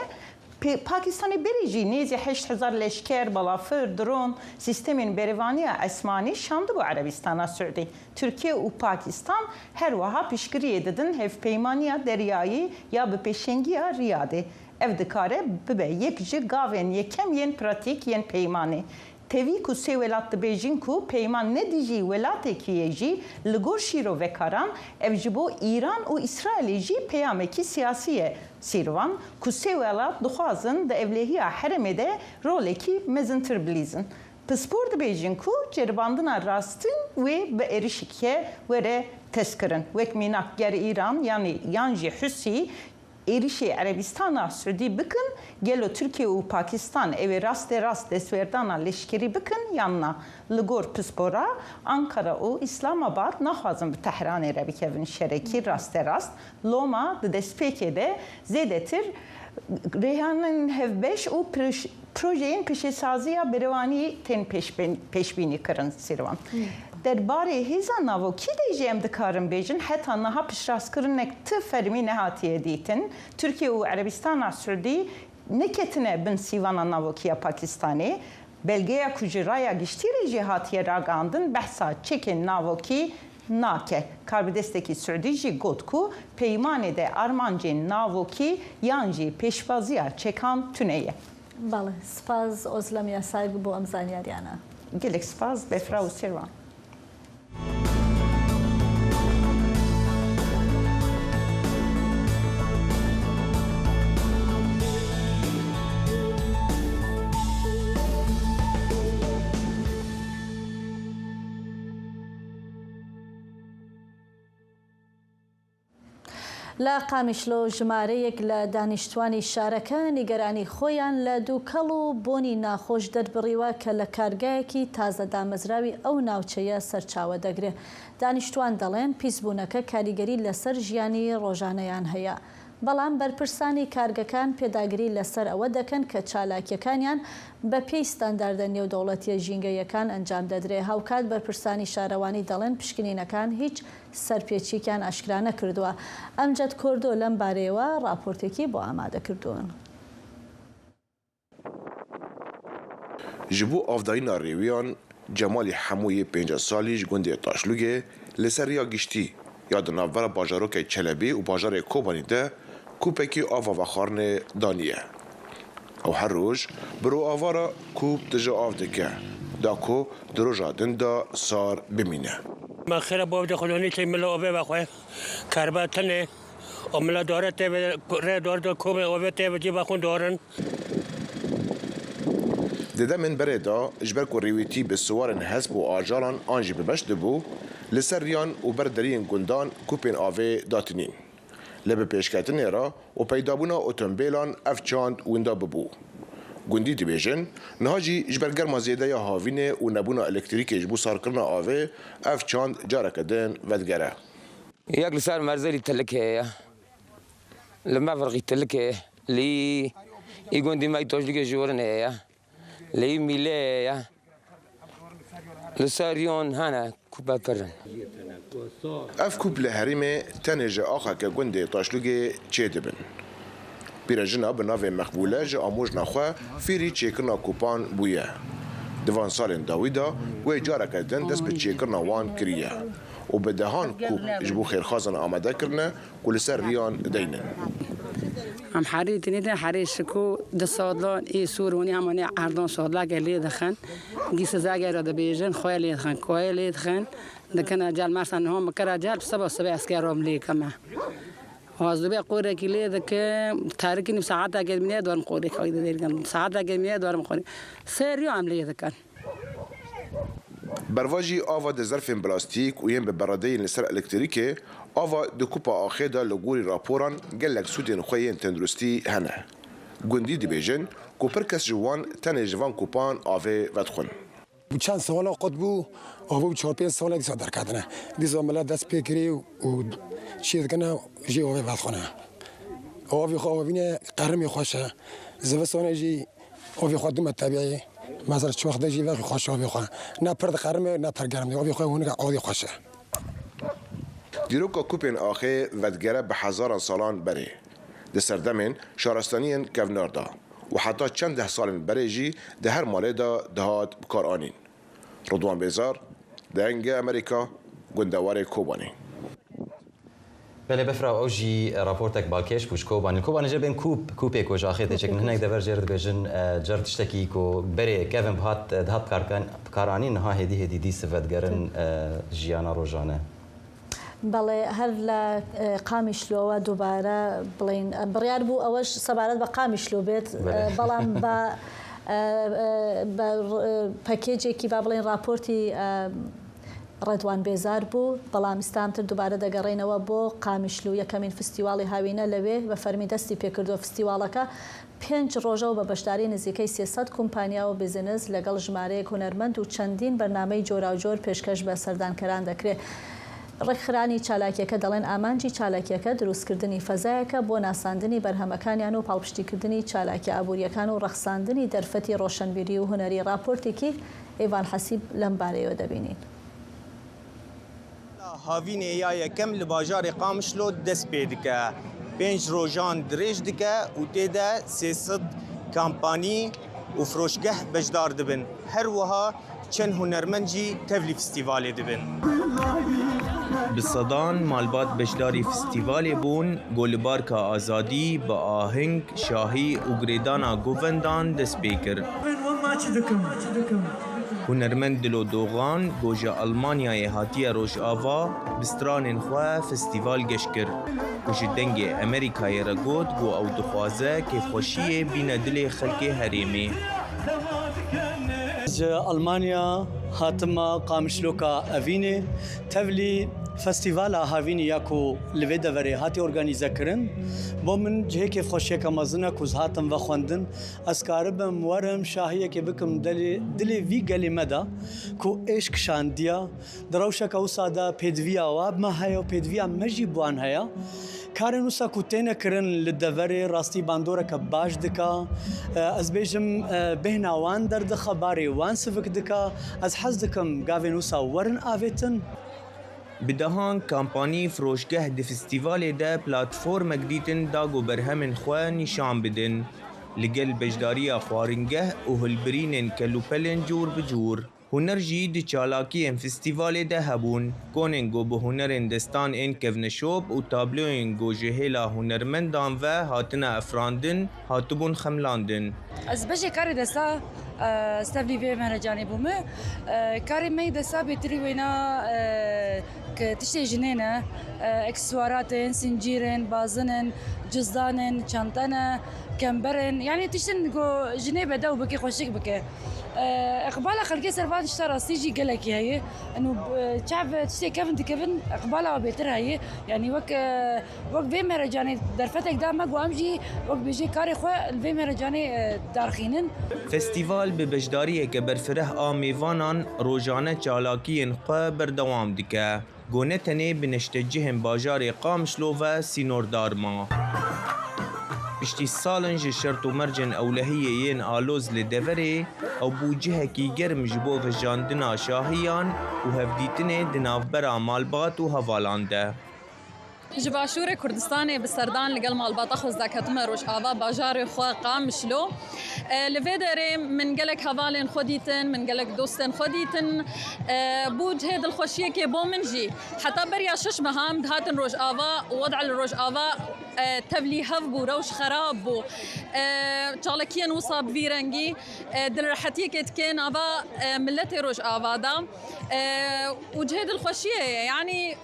Speaker 4: پاکستانی بریجی نیزی 8000 لشکر بلافر درون سیستمین بریوانی عثمانی شاند بو عربستان سعودی ترکیه و پاکستان هر وها پیشگیری دادن هف پیمانی دریایی یا به پیشنگی ریاده ev dikare bibe yek ji gavên yekem yên pratik yên peymanê. Tevî ku sê welat dibêjin ku peyman nedîjî welatekî yê jî li gor şîrovekaran ev ji bo İran û İsraîlê jî peyamekî siyasî ye. Sîrvan ku sê welat dixwazin di evlêhiya herêmê de rolekî mezintir bilîzin. Pispor dibêjin ku ceribandina rastin wê bi êrişikê were tezkirin. Wek mînak ger İran yani yan jî Husî êrişê Erebistana Suudî bikin, gelo Türkiye û Pakistan evê rast destwerdana leşkerî bikin yanna. Li gor pispora, Ankara û İslamabad naxwazin bi Tehranê re bikevin şerekî rast. Loma di destpêkê de zêdetir rêhanên hevbeş û projeyên piştsaziya birêvanî tên pêşbînî kirin Sîrvan. Derbarê hêza navokî de jî em dikarin bêjin heta niha piştrazkirinek ti fermî nehatiye dîtin. Türkiye û Erebistana Suudî neketine bin sîvana navokiya Pakistanê. Belgeya ku ji raya giştî re jî hatiye ragandin behsa çekên navokî nake. Karbidestekî Suudî jî got ku peymanê de armancên navokî yan jî pêşvaziya çekan tuneye.
Speaker 1: Bale, spas Ozlemiya saygı bu em zanyaryana.
Speaker 4: Gelek spas Befra û Sîrvan.
Speaker 1: لە قامیشلۆ ژمارەیەک لە دانیشتوانی شارەکە نیگەرانی خۆیان لە دووکەڵ و بۆنی ناخۆش دەربڕیوە کە لە کارگایەکی تازە دامەزراوی ئەو ناوچەیە سەرچاوە دەگرێت. دانیشتوان دەڵێن پیسبوونەکە کاریگەری لەسەر ژیانی ڕۆژانەیان هەیە. بەڵام بەرپرسانی کارگەکان پێداگری لەسەر ئەوە دەکەن کە چالاکیەکانیان بە پێی ستانداردە نێودەوڵەتیە ژینگەیەکان ئەنجام دەدرێت. هاوکات بەرپرسانی شارەوانی دەڵێن پشکنینەکان هیچ سەرپێچیکیان ئاشکرا نەکردووە. ئەمجد کۆردۆ لەم بارەیەوە راپۆرتێکی بۆ ئامادە کردوون.
Speaker 5: ji bo avdayîna rêwiyan Cemalî Hemûyê 50 salî ji gundê Taşlûgê li ser ya giştî ya di navbera bajarokê Çelebî û bajarê Kobanî de kûpekî ava vexwarinê daniye. Ew her roj bi ro avara kûp dije av dike da ku di roja din de sar bimîne.
Speaker 7: ما خیره با وجه خلونی که ملا آبه بخواه کربه تنه و ملا داره تیبه ره داره داره کومه آبه تیبه جی بخون دارن
Speaker 5: Dede min berê da ji ber ku rêwîtî bi siwarên hesp û ajalan an jî bibeş dibû li ser riyan û ber deriyên gundan kûpên avê datinîn. Li bi pêşketinê ra û peydabûna otomobîlan ev çand winda bibû. Gundî dibêjin niha jî ji ber germa zêdeya havînê û nebûna elektrîkê ji bo sarkirina avê ev çand careke din vedgere.
Speaker 8: Yek li ser merzelî telikê ye li me virqî telikê lî î gundî me Taşlûgê ji werin heye lî mîlê ye li ser yon hene kûpe pirin.
Speaker 5: Ev kûp li herêmê tenê ji axeke gundê Taşlûgê çê dibin. Pîrejina bi navê Mexbûle ji amûjna xwe fêrî çêkirina kûpan bûye. Divan salên dawî da wê careke din dest bi çêkirina wan kiriye û bi dehan kûp ji bo xêrxwazan amade kirine ku li ser riyan deynin.
Speaker 9: هم حری تنیده حری شکو دستادلان ای سورونی همانی اردان سادلا گلی دخن گیس زاگر را دبیجن خویلی دخن کویلی دخن دکن جال مرسان هم کرا جال سبا اسکار روم لی کما وازدبی قوره کلی دکه تاریکی نیم ساعت اگر میاد دارم قوره کاید دیگم ساعت اگر میاد دارم قوره سریع عملی دکن
Speaker 5: برواجی آوا د ظرفین پلاستیک و یم به برادین لسر الکتریکی آوا د کوپا آخیدا لگوری راپوران گلک سودین خوین تندرستی هنه. گندی دی بیجن کو پر کس جوان تن جوان کوپان آوه ودخون.
Speaker 6: چند سال قد بو آبو 4-5 سال دیگه در کردنه دیزا ملت دست پیکری و چیز کنه جی آبی بعد خونه آبی خواه بینه قرمی خوشه زمستان جی آبی خواه دوم طبیعی مثلا چه وقت جی وقت خوش آبی خواه نه پرد قرمه نه پر گرم آبی خواه اون آبی خوشه
Speaker 5: دیروکا کوپن آخه ودگره به هزاران سالان بره ده سردمن شارستانیان کوناردا و حتی چند ده سال بره جی ده هر ماله دا دهات بکار آنین رضوان بیزار دنگ امریکا گندوار کوبانی
Speaker 2: بله بفرا اوجی راپورتك بالكيش بوش كوباني كوباني جبن كوبيك وجاخيت شكل هناك دبر جرد بيجن جرد تشتكي كو بري كيفن بهات دهات كارانين ها هدي دي سفد قرن جيانا روجانا
Speaker 1: بەڵێ هەر لە قامیشلۆوە دووبارە بڵین بڕیار بوو ئەوەش سەبارەت بە قامیشلۆ بێت بەڵام بە پەکێجێکی با بڵین راپۆرتی ڕێدوان بێزار بوو بەڵام ئستامتر دووبارە دەگەڕێنەوە بۆ قامیشلو یەکەمین فستیواڵی هاوینە لەوێ بە فەرمی دەستی پێکردو فستیواڵەکە 5 ڕۆژە و بە بەشداری نزیکەی 300 کۆمپانیا و بزنس لەگەڵ ژمارەیەک هونەرمەند و چەندین بەرنامەی جۆراوجۆر پێشکەش بە سەردانکەران دەکرێت. ڕێکخرانی چالاکیەکە دەڵێن ئامانجی چالاکیەکە دروستکردنی فەزایەکە بۆ ناساندنی بەرهەمەکانیان و پاڵپشتیکردنی چالاکی ئابوووریەکان و ڕەخساندنی دەرفەتی ڕۆشنبیری و هونەری راپۆرتێکی ئێوان حەسیب لەم بارەیەوە دەبینین.
Speaker 10: هاوینەیە یەکەم لە باژارێ قامشلۆ دەست پێ دکە 5 ڕۆژان درێژ دکە و تێدا 300 کامپانی و فرۆشگەه بەشدار دەبن هەروەها چەند هونەرمەنجی تەڤلی فستیڤالێ دەبن. بسەدان مالبات بەشداری فستیڤالێ بوون گۆلبارکە ئازادی بە ئاهنگ شاهی و گرێدانا گۆڤەندان دەست پێ کرد. هونەرمەند دلۆ دۆغان گۆژە ئەڵمانیایە هاتیە ڕۆژئاوا بسترانên xwe festîval geş kir ku ji dengê Amerîkayê re got ku ew dixwaze kêfxweşiyê bîne dilê xelkê herêmê.
Speaker 11: Ji Almanya hatime Qamişloka Evînê tevlî festîvala havînî ya ku li vê deverê hatî organîze kirin bo min cihêkê xweşiyeka mezin e ku ez hatim vexwendin ez karibim werim şahiyekê bikim dilê vî gelê me de ku êşk şandiya di rewşeka wisa de pêdiviya we me heye û pêdiviya me jî wan heye. Karên wisa ku têne kirin li deverê rastî bandoreke baş dika ez bêjim bêhna wan derdixe barê wan sivik dika ez hez dikim gavên wisa werin avêtin.
Speaker 10: Bi dehan kampanî firojgeh di festîvalê de platformek dîtin da ku berhemên xwe nîşan bidin li gel bejdariya xwaringeh û hilbirînên kelûpelên cûr bi cûr. Huner jî di çalakiyên festîvalê de hebûn konên ku bi hunerên destan ên kevneşop û tabloyên ku ji hêla hunermendan ve hatine efrandin hatibûn xemlandin.
Speaker 14: Ez beşê karê desta stevlî vê merecanê bûme karê me desta bêtirî wêna tiştê jinê ne ekswaratên sincîrên bazinên cizdanên çantene kemberên yani tiştin ku jinê bede û bikê xweşik bike. اقبالا خلقي سرفات اشترى سيجي قالك هي انه شعب تشتي كيفن تكيفن اقبالا وبيتر هي يعني وك في مهرجاني درفتك دا ما امجي وك بيجي كاري خو في مهرجاني تارخينن
Speaker 10: فستیوال به بجداری که برفره آمیوانان روزانه چالاکیین خو بردوام دکه گونه تنه بنشتجهم باجار قامشلو و سینوردار ما پشتی سالن جی شرط و مرجن اولهیه ین آلوز لدوره او بوجه کی گرم جبو و جاندنا شاهیان و هفدیتنه دنافبرا مالبات و هوالانده.
Speaker 15: ji Başûrê Kurdistanê bi serdan li gel malbata xwezda ketime Rojava bajarê xwe Qamişlo. Li vê derê min gelek hevalên xwe dîtin, min gelek dostên xwe dîtin. Bû cihê dilxweşiyekê bo min jî. Heta beriya 6 meham dihatin Rojava û wed'a li Rojava tevlî hev bû, rewş xerab bû. Çalakiyên wisa bi vî rengî dilrehetiyekê dike nava milletê Rojava da û cihê dilxweşiyê ye yani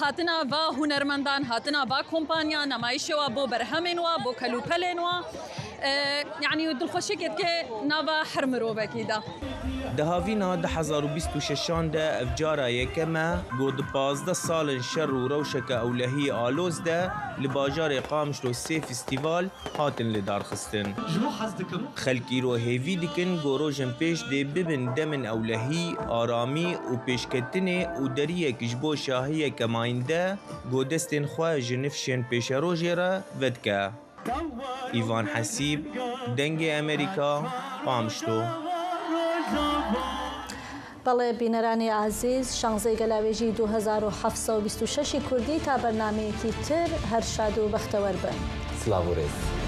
Speaker 15: هاتنا با هنرمندان هاتنا با کمپانیا نمایش و بو برهمین و بو کلوپلین و يعني دلخوشی که نوا حرمرو بکیده.
Speaker 10: دهاوینا 2026 ده افجارا یکمه گود 15 سال شر و روشک اولهی آلوز ده لباجار قامش رو 3 فستیوال هاتن لدار خستن. خلکی رو هیوی دکن گوروژن پیش ده ببن دمن اولهی آرامی و پیشکتنه و دریه کشبو شاهیه کماینده گودستن خواه جنفشن پیش روژه را ودکه. ایوان حسیب دنگ امریکا قامشتو.
Speaker 1: بەڵێ بینەرانی عزیز شانزەی گەلاوێژی 2726 کوردی تا بەرنامەیەکی تر هەر شاد و بەختەوەر بن.
Speaker 2: سلااو و ڕێز.